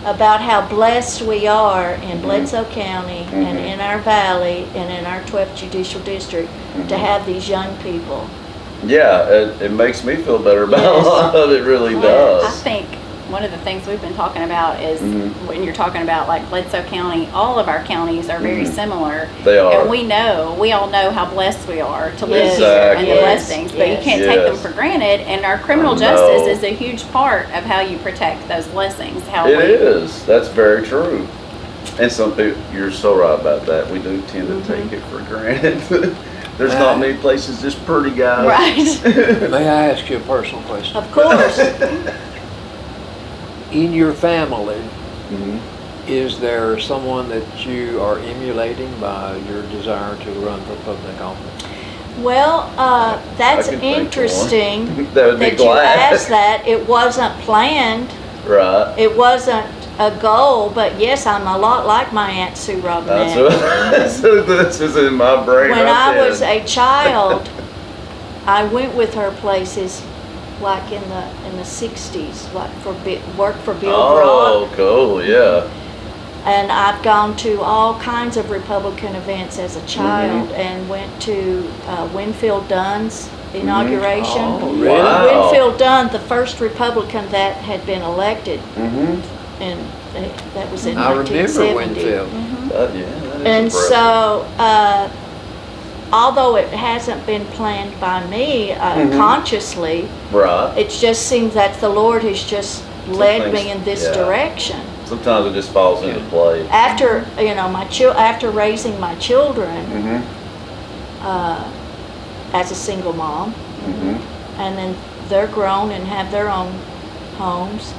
Speaker 5: about how blessed we are in Bledsoe County and in our valley and in our 12th Judicial District to have these young people.
Speaker 1: Yeah, it makes me feel better about
Speaker 5: Yes.
Speaker 1: a lot of it. Really
Speaker 3: I
Speaker 1: does.
Speaker 3: think one of the things we've been talking about is when you're talking about like Bledsoe County, all of our counties are very similar.
Speaker 1: They are.
Speaker 3: And we all know how blessed we are to live
Speaker 1: Exactly.
Speaker 3: here and the
Speaker 5: Yes.
Speaker 3: blessings, but you
Speaker 5: Yes.
Speaker 3: can't take them
Speaker 1: Yes.
Speaker 3: for granted. And our criminal
Speaker 1: I
Speaker 3: justice
Speaker 1: know.
Speaker 3: is a huge part of how you protect those blessings. How
Speaker 1: It
Speaker 3: we
Speaker 1: is. That's very true. And some people, you're so right about that. We do tend to take it for granted. There's not many places this pretty, guys.
Speaker 3: Right.
Speaker 2: May I ask you a personal question?
Speaker 5: Of course.
Speaker 2: In your family,
Speaker 1: Mhm.
Speaker 2: is there someone that you are emulating by your desire to run for public office?
Speaker 5: Well, that's
Speaker 1: I can think of one.
Speaker 5: interesting
Speaker 1: That would be
Speaker 5: that you
Speaker 1: glad.
Speaker 5: asked that. It wasn't planned.
Speaker 1: Right.
Speaker 5: It wasn't a goal, but yes, I'm a lot like my Aunt Sue
Speaker 1: That's
Speaker 5: Robinette.
Speaker 1: what, this is in my brain.
Speaker 5: When
Speaker 1: right
Speaker 5: I was
Speaker 1: then.
Speaker 5: a child, I went with her places like in the 60s, like work for Bill
Speaker 1: Oh,
Speaker 5: Brock.
Speaker 1: cool, yeah.
Speaker 5: And I've gone to all kinds of Republican events as a child and went to Winfield Dunn's inauguration.
Speaker 2: Oh, really?
Speaker 1: Wow.
Speaker 5: Winfield Dunn, the first Republican that had been elected, and that was in
Speaker 2: I remember
Speaker 5: 1970.
Speaker 2: Winfield.
Speaker 1: Yeah, that is
Speaker 5: And
Speaker 1: impressive.
Speaker 5: so, although it hasn't been planned by me consciously,
Speaker 1: Right.
Speaker 5: it just seems that the Lord has just led
Speaker 1: things-
Speaker 5: me in this
Speaker 1: yeah.
Speaker 5: direction.
Speaker 1: Sometimes it just falls into place.
Speaker 5: After after raising my children as a single mom, and then they're grown and have their own homes,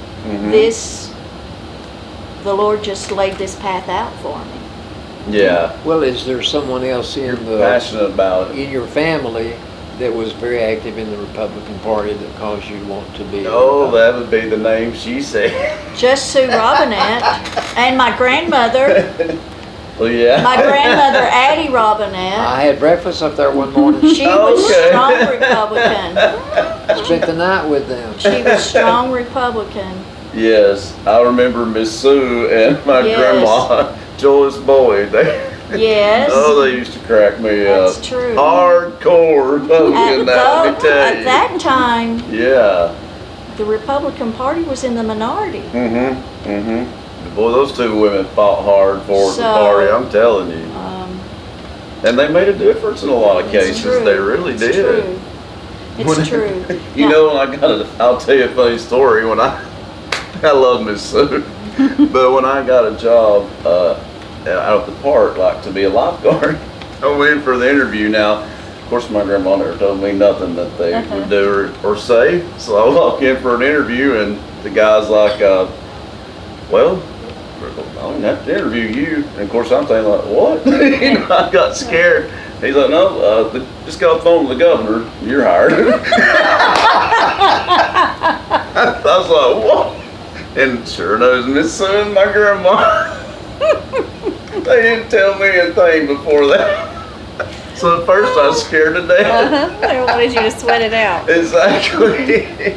Speaker 5: the Lord just laid this path out for me.
Speaker 1: Yeah.
Speaker 2: Well, is there someone else in
Speaker 1: Passionate about it.
Speaker 2: in your family that was very active in the Republican Party that caused you to want to be?
Speaker 1: Oh, that would be the name she said.
Speaker 5: Just Sue Robinette and my grandmother,
Speaker 1: Well, yeah.
Speaker 5: my grandmother Addie Robinette.
Speaker 2: I had breakfast up there one morning.
Speaker 5: She was
Speaker 1: Okay.
Speaker 5: strong Republican.
Speaker 2: Spent the night with them.
Speaker 5: She was strong Republican.
Speaker 1: Yes, I remember Miss Sue and my
Speaker 5: Yes.
Speaker 1: grandma, Joyce Boyd.
Speaker 5: Yes.
Speaker 1: Oh, they used to crack me
Speaker 5: That's
Speaker 1: up.
Speaker 5: true.
Speaker 1: Hardcore Republican, let me tell
Speaker 5: At
Speaker 1: you.
Speaker 5: that time,
Speaker 1: Yeah.
Speaker 5: the Republican Party was in the minority.
Speaker 1: Boy, those two women fought hard for the
Speaker 5: So,
Speaker 1: party, I'm telling you. And they made a difference in a lot of
Speaker 5: It's
Speaker 1: cases.
Speaker 5: true.
Speaker 1: They really
Speaker 5: It's
Speaker 1: did.
Speaker 5: True. It's true.
Speaker 1: You know, I'll tell you a funny story. When I love Miss Sue, but when I got a job out at the park, like to be a lifeguard, I went in for the interview. Now, of course, my grandma never told me nothing that they would do or say. So I walk in for an interview, and the guy's like, well, I don't have to interview you. And of course, I'm thinking like, what? You know, I got scared. He's like, no, just got off the phone with the governor. You're hired. I was like, what? And sure enough, Miss Sue and my grandma. They didn't tell me a thing before that. So at first I was scared to death.
Speaker 3: They wanted you to sweat it out.
Speaker 1: Exactly.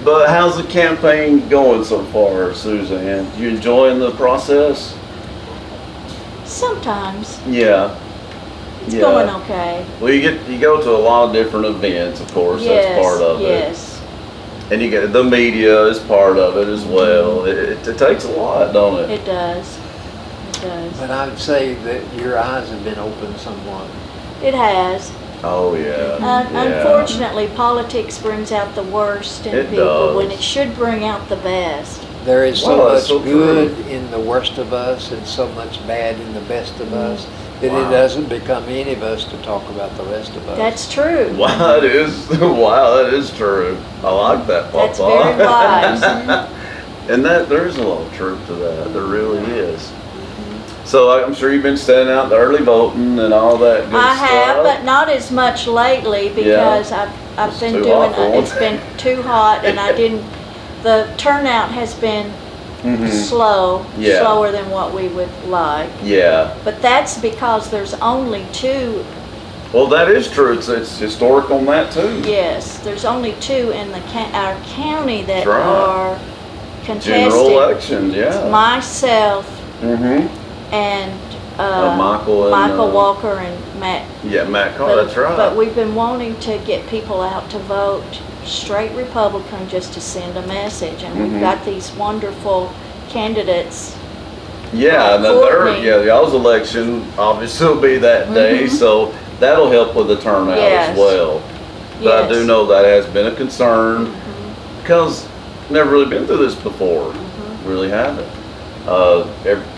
Speaker 1: But how's the campaign going so far, Suzanne? You enjoying the process?
Speaker 5: Sometimes
Speaker 1: Yeah.
Speaker 5: it's going okay.
Speaker 1: Well, you go to a lot of different events, of course. That's part of it.
Speaker 5: Yes.
Speaker 1: And you get the media is part of it as well. It takes a lot, don't it?
Speaker 5: It does. It does.
Speaker 2: But I would say that your eyes have been opened somewhat.
Speaker 5: It has.
Speaker 1: Oh yeah. Yeah.
Speaker 5: Unfortunately, politics brings out the worst in
Speaker 1: It
Speaker 5: people
Speaker 1: does.
Speaker 5: when it should bring out the best.
Speaker 2: There is so
Speaker 1: Wow,
Speaker 2: much
Speaker 1: that's so
Speaker 2: good
Speaker 1: true.
Speaker 2: in the worst of us and so much bad in the best of us that
Speaker 1: Wow.
Speaker 2: it doesn't become any of us to talk about the rest of us.
Speaker 5: That's true.
Speaker 1: Wow, that is true. I like that, Papa.
Speaker 5: That's very wise.
Speaker 1: And there is a lot of truth to that. There really is. So I'm sure you've been standing out the early voting and all that good
Speaker 5: I
Speaker 1: stuff.
Speaker 5: have, but not as much lately because I've
Speaker 1: It's
Speaker 5: been
Speaker 1: too
Speaker 5: doing,
Speaker 1: hot for one.
Speaker 5: it's been too hot and the turnout has been slow,
Speaker 1: Yeah.
Speaker 5: slower than what we would like.
Speaker 1: Yeah.
Speaker 5: But that's because there's only two,
Speaker 1: Well, that is true. It's historic on that too.
Speaker 5: yes, there's only two in our county that
Speaker 1: That's right.
Speaker 5: are contested.
Speaker 1: General elections, yeah.
Speaker 5: Myself
Speaker 1: Mm-hmm.
Speaker 5: and
Speaker 1: Michael and,
Speaker 5: Walker and Matt.
Speaker 1: Yeah, Matt Carr, that's right.
Speaker 5: But we've been wanting to get people out to vote straight Republican just to send a message. And we've got these wonderful candidates.
Speaker 1: Yeah, and
Speaker 5: Courtney.
Speaker 1: y'all's election obviously will be that day, so that'll help with the turnout
Speaker 5: Yes.
Speaker 1: as well. But I do
Speaker 5: Yes.
Speaker 1: know that has been a concern because never really been through this before. Really haven't.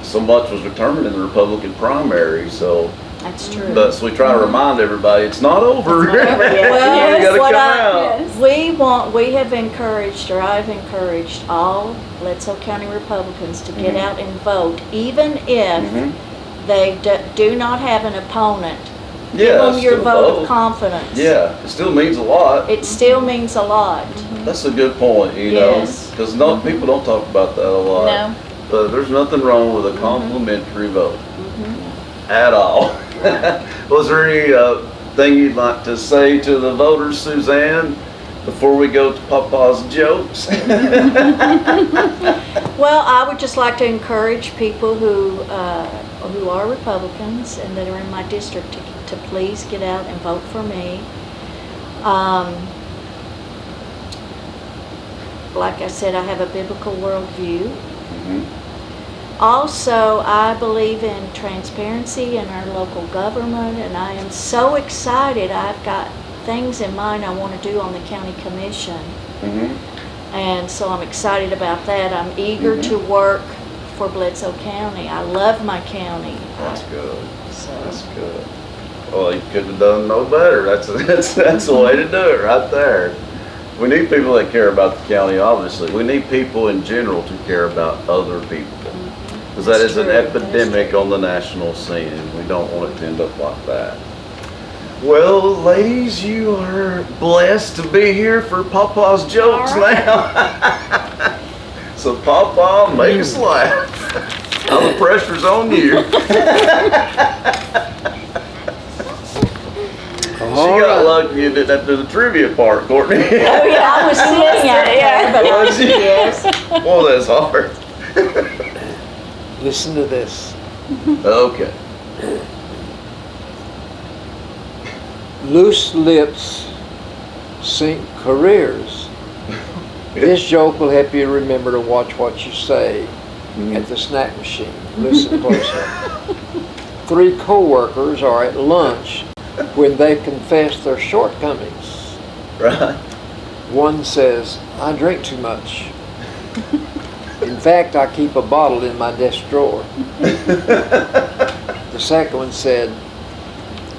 Speaker 1: So much was determined in the Republican primary, so
Speaker 5: That's true.
Speaker 1: so we try to remind everybody it's not over.
Speaker 3: It's not over yet.
Speaker 5: Well,
Speaker 1: You gotta
Speaker 5: what
Speaker 1: come out.
Speaker 3: Yes.
Speaker 5: we have encouraged, or I've encouraged all Bledsoe County Republicans to get out and vote, even if they do not have an opponent Give them
Speaker 1: it's
Speaker 5: your
Speaker 1: still a
Speaker 5: vote of confidence.
Speaker 1: Yeah, it still means a lot.
Speaker 5: It still means a lot.
Speaker 1: That's a good point,
Speaker 5: Yes.
Speaker 1: because people don't talk about that a lot.
Speaker 3: No.
Speaker 1: But there's nothing wrong with a complimentary vote at all. Was there any thing you'd like to say to the voters, Suzanne, before we go to Papa's jokes?
Speaker 5: Well, I would just like to encourage people who are Republicans and that are in my district to please get out and vote for me. Like I said, I have a biblical worldview. Also, I believe in transparency in our local government, and I am so excited. I've got things in mind I want to do on the county commission. And so I'm excited about that. I'm eager to work for Bledsoe County. I love my county.
Speaker 1: That's good.
Speaker 5: So.
Speaker 1: That's good. Well, you couldn't have done no better. That's the way to do it right there. We need people that care about the county, obviously. We need people in general to care about other people. Because that is an epidemic on the national scene, and we don't want it to end up like that. Well, ladies, you are blessed to be here for Papa's jokes now. So, Papa, make us laugh. Now the pressure's on you. She got lucky you didn't have to do the trivia part, Courtney.
Speaker 5: Oh yeah, I was sitting out there, but
Speaker 1: Was you?
Speaker 5: yes.
Speaker 1: Well, that's hard.
Speaker 2: Listen to this.
Speaker 1: Okay.
Speaker 2: Loose lips sink careers. This joke will help you remember to watch what you say at the snack machine. Listen closely. 3 co-workers are at lunch when they confess their shortcomings.
Speaker 1: Right.
Speaker 2: One says, I drink too much. In fact, I keep a bottle in my desk drawer. The second one said,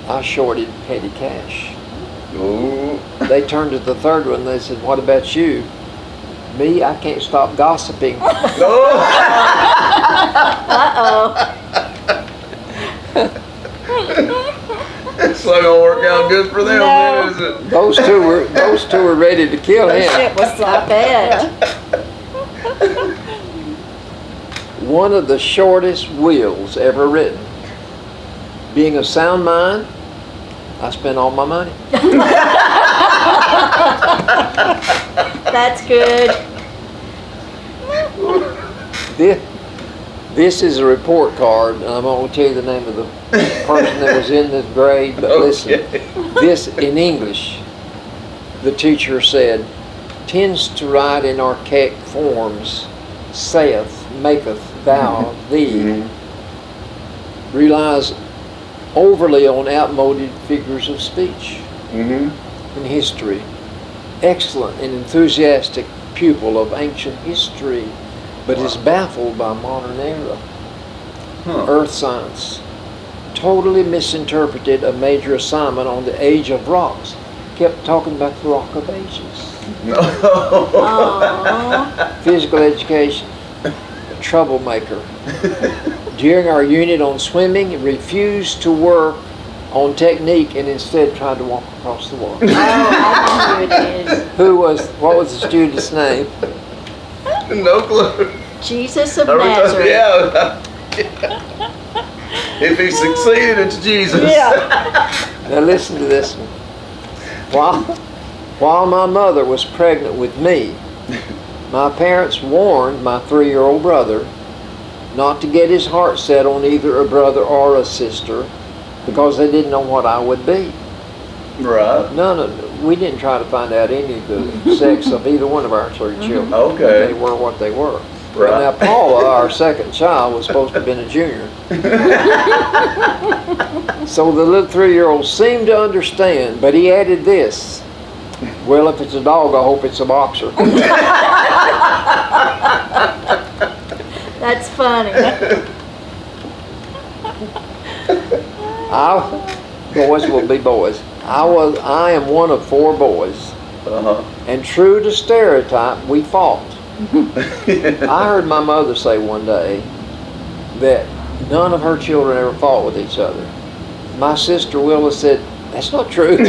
Speaker 2: I shorted petty cash.
Speaker 1: Ooh.
Speaker 2: They turned to the third one and they said, what about you? Me, I can't stop gossiping.
Speaker 1: It's not gonna work out good for them, then, is it?
Speaker 2: Those two were ready to kill him.
Speaker 5: It was like that.
Speaker 2: One of the shortest wills ever written. Being of sound mind, I spent all my money.
Speaker 5: That's good.
Speaker 2: This is a report card, and I'm going to tell you the name of the person that was in this grade, but listen, this in English, the teacher said, tends to write in archaic forms, saith, maketh, thou, thee, relies overly on outmoded figures of speech in history. Excellent and enthusiastic pupil of ancient history, but is baffled by modern era. Earth science. Totally misinterpreted a major assignment on the age of rocks. Kept talking about the rock of ages. Physical education. Troublemaker. During our unit on swimming, refused to work on technique and instead tried to walk across the water.
Speaker 5: Oh, I know who it is.
Speaker 2: What was the student's name?
Speaker 1: No clue.
Speaker 5: Jesus of Nazareth.
Speaker 1: Yeah. If he succeeded, it's Jesus.
Speaker 2: Now listen to this one. While my mother was pregnant with me, my parents warned my 3-year-old brother not to get his heart set on either a brother or a sister because they didn't know what I would be.
Speaker 1: Right.
Speaker 2: We didn't try to find out any of the sex of either one of our 3 children.
Speaker 1: Okay.
Speaker 2: They were what they were.
Speaker 1: Right.
Speaker 2: Now Paula, our second child, was supposed to have been a junior. So the little 3-year-old seemed to understand, but he added this. Well, if it's a dog, I hope it's a boxer.
Speaker 5: That's funny.
Speaker 2: Boys will be boys. I am one of 4 boys. And true to stereotype, we fought. I heard my mother say one day that none of her children ever fought with each other. My sister Willa said, "That's not true."
Speaker 1: She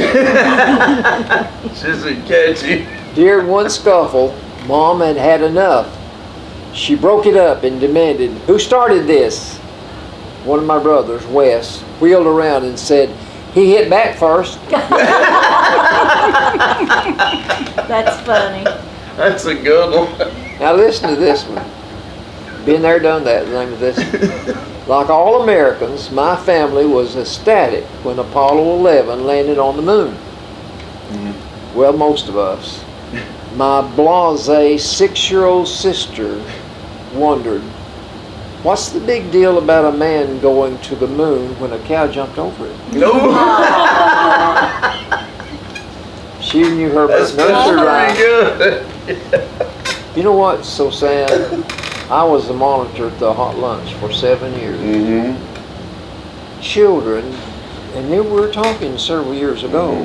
Speaker 1: doesn't catch you.
Speaker 2: During one scuffle, Mom had had enough. She broke it up and demanded, "Who started this?" One of my brothers, Wes, wheeled around and said, "He hit back first."
Speaker 5: That's funny.
Speaker 1: That's a good one.
Speaker 2: Now listen to this one. Been there, done that, the name of this. Like all Americans, my family was ecstatic when Apollo 11 landed on the moon. Well, most of us. My blasé 6-year-old sister wondered, what's the big deal about a man going to the moon when a cow jumped over it?
Speaker 1: No.
Speaker 2: She knew her
Speaker 1: That's
Speaker 2: nursery
Speaker 1: pretty
Speaker 2: rhyme.
Speaker 1: good.
Speaker 2: You know what, so sad? I was the monitor at the hot lunch for 7 years.
Speaker 1: Mm-hmm.
Speaker 2: Children, and then we were talking several years ago,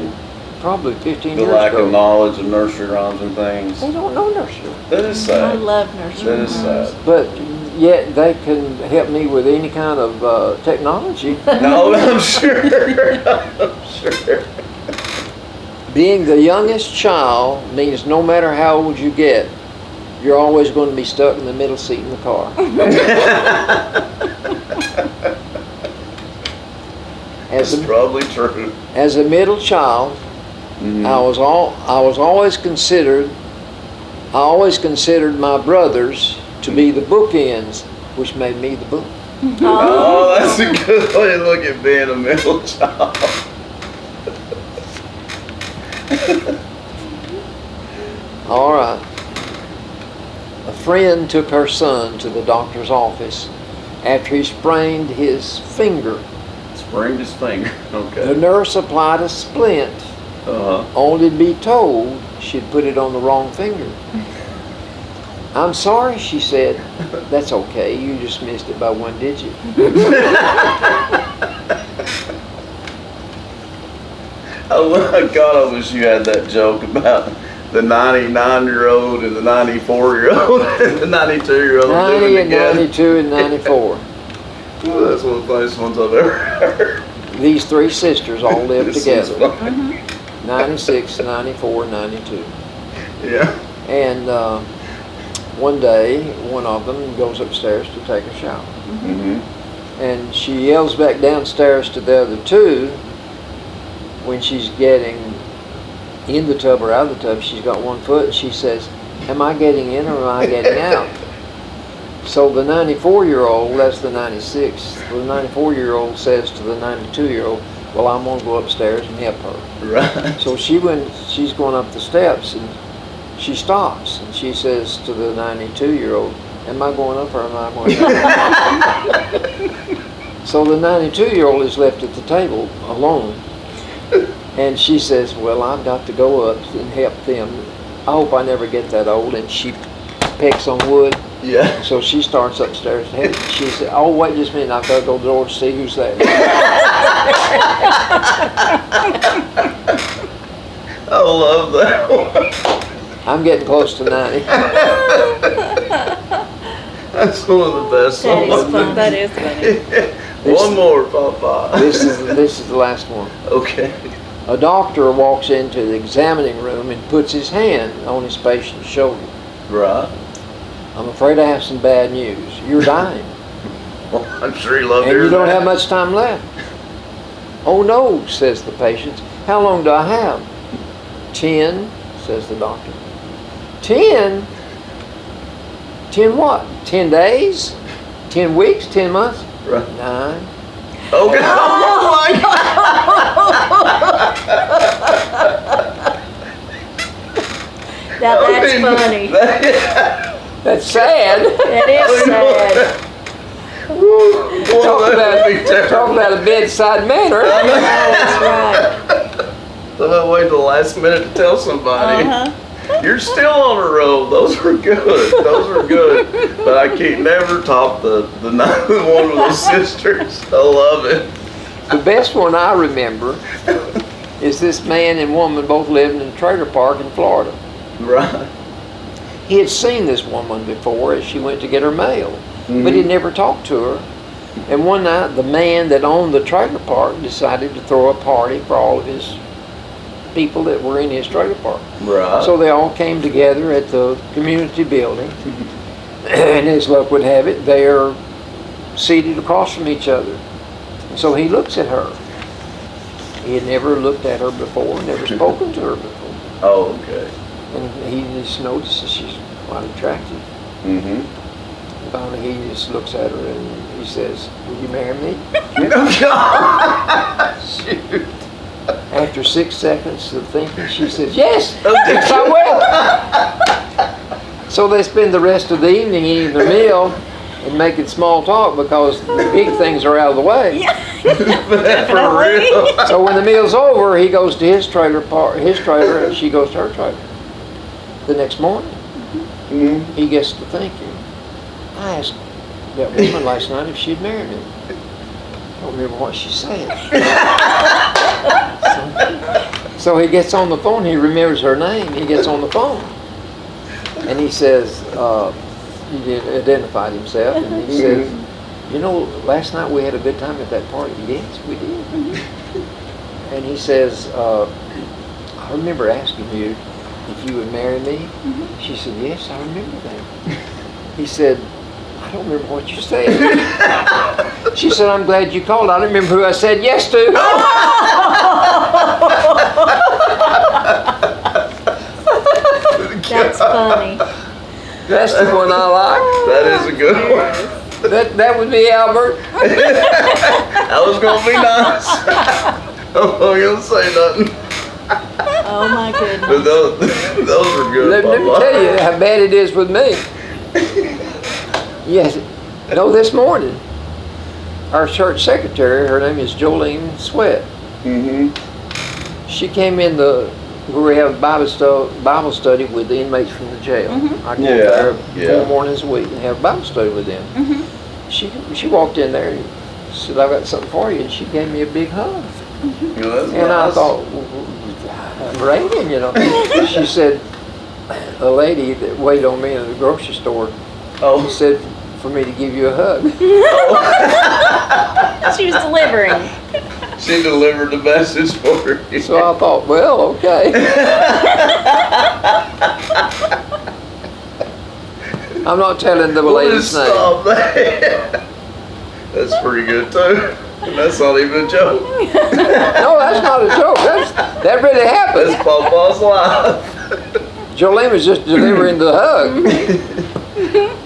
Speaker 2: probably 15
Speaker 1: The
Speaker 2: years
Speaker 1: lack
Speaker 2: ago.
Speaker 1: of knowledge of nursery rhymes and things.
Speaker 2: They don't know nursery.
Speaker 1: That is
Speaker 5: I
Speaker 1: sad.
Speaker 5: love nursery
Speaker 1: That is
Speaker 5: rhymes.
Speaker 1: sad.
Speaker 2: But yet they can help me with any kind of technology.
Speaker 1: No, I'm sure. I'm sure.
Speaker 2: Being the youngest child means no matter how old you get, you're always going to be stuck in the middle seat in the car.
Speaker 1: That's probably true.
Speaker 2: As a middle child, I always considered my brothers to be the bookends, which made me the book.
Speaker 1: Oh, that's a good way to look at being a middle child.
Speaker 2: All right. A friend took her son to the doctor's office after he sprained his finger.
Speaker 1: Sprained his finger.
Speaker 2: The
Speaker 1: Okay.
Speaker 2: nurse applied a splint, only to be told she'd put it on the wrong finger. "I'm sorry," she said. "That's okay, you just missed it by 1 digit."
Speaker 1: Oh God, I wish you had that joke about the 99-year-old and the 94-year-old and the 92-year-old
Speaker 2: 90
Speaker 1: living
Speaker 2: and
Speaker 1: together.
Speaker 2: 92 and 94.
Speaker 1: Ooh, that's one of the funniest ones I've ever heard.
Speaker 2: These 3 sisters all lived
Speaker 1: This is
Speaker 2: together.
Speaker 1: funny.
Speaker 2: 96, 94, 92.
Speaker 1: Yeah.
Speaker 2: And one day, one of them goes upstairs to take a shower.
Speaker 1: Mm-hmm.
Speaker 2: And she yells back downstairs to the other 2 when she's getting in the tub or out of the tub. She's got 1 foot, and she says, "Am I getting in or am I getting out?" So the 94-year-old, that's the 96, the 94-year-old says to the 92-year-old, "Well, I'm going to go upstairs and help her."
Speaker 1: Right.
Speaker 2: So she's going up the steps, and she stops, and she says to the 92-year-old, "Am I going up or am I going down?" So the 92-year-old is left at the table alone, and she says, "Well, I've got to go up and help them. I hope I never get that old." And she pecks on wood.
Speaker 1: Yeah.
Speaker 2: So she starts upstairs to help. She said, "Oh, wait just a minute, I've got to go to the door to see who's there."
Speaker 1: I love that one.
Speaker 2: I'm getting close to 90.
Speaker 1: That's one of the best
Speaker 5: That is
Speaker 1: ones.
Speaker 5: fun.
Speaker 3: That is funny.
Speaker 1: One more, Papa.
Speaker 2: This is the last one.
Speaker 1: Okay.
Speaker 2: A doctor walks into the examining room and puts his hand on his patient's shoulder.
Speaker 1: Right.
Speaker 2: "I'm afraid I have some bad news. You're dying,
Speaker 1: Well, I'm sure he loved
Speaker 2: and you
Speaker 1: hearing
Speaker 2: don't
Speaker 1: that.
Speaker 2: have much time left." "Oh no," says the patient. "How long do I have?" 10, says the doctor. 10? 10 what? 10 days? 10 weeks? 10 months?
Speaker 1: Right.
Speaker 2: 9.
Speaker 1: Oh, God. Oh, my God.
Speaker 5: Now that's funny.
Speaker 2: That's sad.
Speaker 5: That is sad.
Speaker 2: Talk about a bedside manner.
Speaker 5: That's right.
Speaker 1: So I wait till the last minute to tell somebody. You're still on a roll. Those were good. Those were good. But I can't never top the one with those sisters. I love it.
Speaker 2: The best one I remember is this man and woman both living in a trailer park in Florida.
Speaker 1: Right.
Speaker 2: He had seen this woman before as she went to get her mail, but he'd never talked to her. And one night, the man that owned the trailer park decided to throw a party for all of his people that were in his trailer park.
Speaker 1: Right.
Speaker 2: So they all came together at the community building, and as luck would have it, they are seated across from each other. So he looks at her. He had never looked at her before, never spoken to her before.
Speaker 1: Oh, okay.
Speaker 2: And he just notices she's quite attractive.
Speaker 1: Mm-hmm.
Speaker 2: Finally, he just looks at her and he says, "Will you marry me?"
Speaker 1: Shoot.
Speaker 2: After 6 seconds of thinking, she says, "Yes, yes, I will." So they spend the rest of the evening eating their meal and making small talk because the big things are out of the way.
Speaker 1: For real.
Speaker 2: So when the meal's over, he goes to his trailer, and she goes to her trailer. The next morning, he gets to thinking, I asked that woman last night if she'd marry me. I don't remember what she said. So he gets on the phone, he remembers her name, he gets on the phone. And he says, he identified himself, and he says, "You know, last night we had a good time at that party." "Yes, we did." And he says, "I remember asking you if you would marry me." She said, "Yes, I remember that." He said, "I don't remember what you said." She said, "I'm glad you called. I don't remember who I said yes to."
Speaker 5: That's funny.
Speaker 2: That's the one I like.
Speaker 1: That is a good one.
Speaker 2: That would be Albert.
Speaker 1: That was gonna be nice. I'm not gonna say nothing.
Speaker 5: Oh my goodness.
Speaker 1: But those were good.
Speaker 2: Let me
Speaker 1: Papa.
Speaker 2: tell you how bad it is with me. Yes, no, this morning, our church secretary, her name is Jolene Sweat. She came in where we have Bible study with the inmates from the jail. I go there 4 mornings a week and have Bible study with them. She walked in there and said, "I've got something for you," and she gave me a big hug. And I thought, I'm raving, you know. She said, a lady that waited on me in the grocery store, said for me to give you a hug.
Speaker 3: She was delivering.
Speaker 1: She delivered the message for you.
Speaker 2: So I thought, well, okay. I'm not telling the lady's name.
Speaker 1: Stop that. That's pretty good too. And that's not even a joke.
Speaker 2: No, that's not a joke. That really happened.
Speaker 1: That's Papa's life.
Speaker 2: Jolene was just delivering the hug.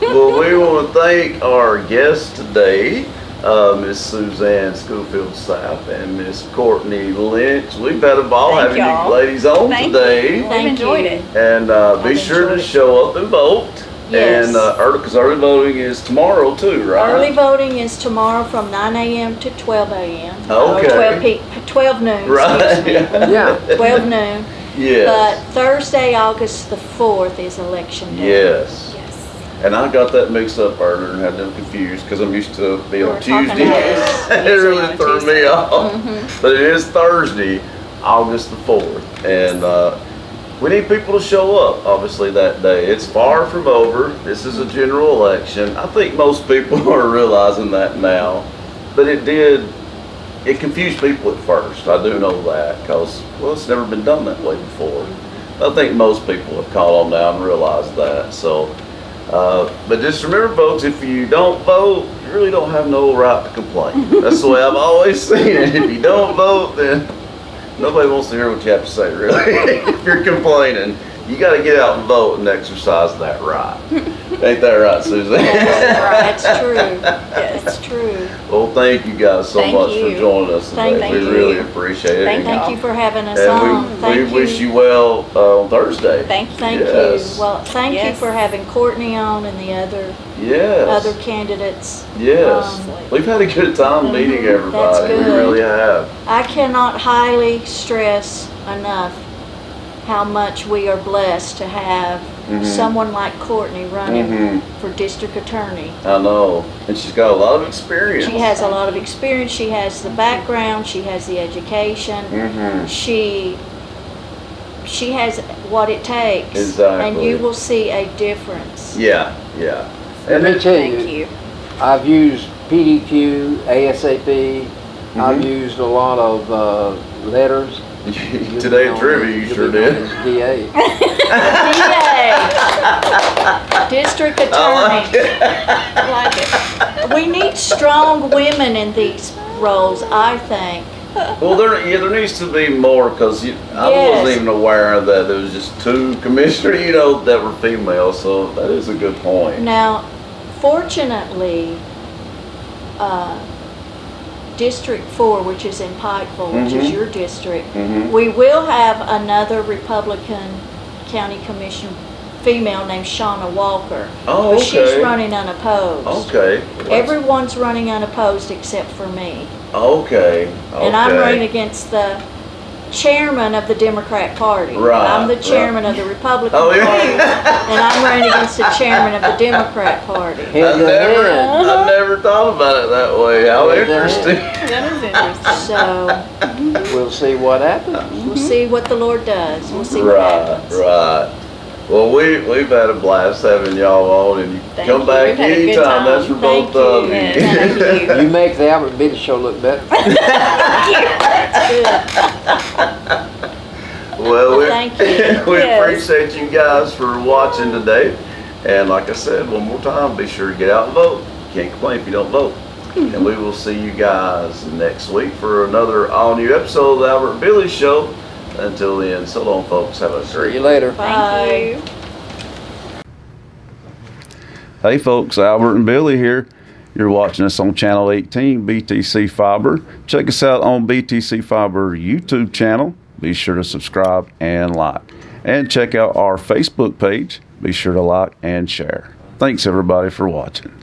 Speaker 1: Well, we want to thank our guests today, Miss Suzanne Schoolfield Sapp and Miss Courtney Lynch. We've had a ball
Speaker 3: Thank
Speaker 1: having
Speaker 3: y'all.
Speaker 1: you ladies on
Speaker 3: Thank
Speaker 1: today.
Speaker 3: you. We've enjoyed it.
Speaker 1: And be sure to show up and vote.
Speaker 5: Yes.
Speaker 1: And because early voting is tomorrow too, right?
Speaker 5: Early voting is tomorrow from 9 a.m. to 12 a.m.
Speaker 1: Okay.
Speaker 5: 12 noon.
Speaker 1: Right.
Speaker 5: Excuse me.
Speaker 2: Yeah.
Speaker 5: 12 noon.
Speaker 1: Yes.
Speaker 5: But Thursday, August the 4th is election day.
Speaker 1: Yes.
Speaker 3: Yes.
Speaker 1: And I got that mixed up earlier and had them confused because I'm used to being
Speaker 5: We
Speaker 1: on
Speaker 5: were talking
Speaker 1: Tuesday.
Speaker 5: about this
Speaker 1: It
Speaker 5: usually
Speaker 1: really
Speaker 5: on
Speaker 1: threw
Speaker 5: Tuesday.
Speaker 1: me off. But it is Thursday, August the 4th. And we need people to show up, obviously, that day. It's far from over. This is a general election. I think most people are realizing that now. But it confused people at first. I do know that because, well, it's never been done that way before. I think most people have caught on now and realized that. So, but just remember, folks, if you don't vote, you really don't have no right to complain. That's the way I've always seen it. If you don't vote, then nobody wants to hear what you have to say, really. If you're complaining, you got to get out and vote and exercise that right. Ain't that right, Suzanne?
Speaker 5: That's true. That's true.
Speaker 1: Well, thank you guys so
Speaker 3: Thank
Speaker 1: much
Speaker 3: you.
Speaker 1: for joining us today.
Speaker 5: Thank
Speaker 1: We
Speaker 5: you.
Speaker 1: really appreciate it.
Speaker 5: Thank you for having us
Speaker 1: And
Speaker 5: on.
Speaker 1: we
Speaker 5: Thank you.
Speaker 1: wish you well on Thursday.
Speaker 3: Thank you.
Speaker 5: Thank
Speaker 1: Yes.
Speaker 5: you. Well, thank you
Speaker 3: Yes.
Speaker 5: for having Courtney on and the other
Speaker 1: Yes.
Speaker 5: candidates.
Speaker 1: Yes. We've had a good time meeting everybody.
Speaker 5: That's
Speaker 1: We
Speaker 5: good.
Speaker 1: really have.
Speaker 5: I cannot highly stress enough how much we are blessed to have someone like Courtney running for district attorney.
Speaker 1: I know. And she's got a lot of experience.
Speaker 5: She has a lot of experience. She has the background. She has the education. She has what it takes.
Speaker 1: Exactly.
Speaker 5: And you will see a difference.
Speaker 1: Yeah, yeah.
Speaker 2: Let me tell
Speaker 3: Thank
Speaker 2: you,
Speaker 3: you.
Speaker 2: I've used PDQ, ASAP. I've used a lot of letters.
Speaker 1: Today at trivia, you sure did.
Speaker 2: DA.
Speaker 5: DA. District Attorney.
Speaker 3: I like it.
Speaker 5: We need strong women in these roles, I think.
Speaker 1: Well, there needs to be more, because I
Speaker 5: Yes.
Speaker 1: wasn't even aware that there was just 2 commissioners, that were female. So that is a good point.
Speaker 5: Now, fortunately, District 4, which is in Pikeville, which is your district, we will have another Republican County Commission female named Shauna Walker.
Speaker 1: Oh,
Speaker 5: But she's
Speaker 1: okay.
Speaker 5: running unopposed.
Speaker 1: Okay.
Speaker 5: Everyone's running unopposed except for me.
Speaker 1: Okay.
Speaker 5: And I'm running against the chairman of the Democrat Party.
Speaker 1: Right,
Speaker 5: I'm the chairman
Speaker 1: right.
Speaker 5: of the Republican
Speaker 1: Oh, yeah.
Speaker 5: Party. And I'm running against the chairman of the Democrat Party.
Speaker 2: Head to head.
Speaker 1: I never thought about it that way. How
Speaker 2: Head to
Speaker 1: interesting.
Speaker 3: That is interesting.
Speaker 5: So
Speaker 2: We'll see what happens.
Speaker 5: we'll see what the Lord does. We'll see what
Speaker 1: Right,
Speaker 5: happens.
Speaker 1: right. Well, we've had a blast having y'all on, and you
Speaker 3: Thank
Speaker 1: come
Speaker 3: you.
Speaker 1: back
Speaker 3: We've had a good
Speaker 1: anytime.
Speaker 3: time.
Speaker 1: That's for
Speaker 5: Thank
Speaker 1: both of
Speaker 5: you.
Speaker 1: you.
Speaker 3: Yes, thank you.
Speaker 2: You make the Albert Billy show look better.
Speaker 1: Well, we,
Speaker 5: Thank you.
Speaker 1: we
Speaker 3: Yes.
Speaker 1: appreciate you guys for watching today. And like I said, one more time, be sure to get out and vote. You can't complain if you don't vote. And we will see you guys next week for another all-new episode of the Albert Billy Show. Until then, so long, folks. Have a
Speaker 2: See
Speaker 1: great
Speaker 2: you later.
Speaker 5: Bye.
Speaker 3: Thank you.
Speaker 1: Hey folks, Albert and Billy here. You're watching us on Channel 18, BTC Fiber. Check us out on BTC Fiber YouTube channel. Be sure to subscribe and like. And check out our Facebook page. Be sure to like and share. Thanks everybody for watching.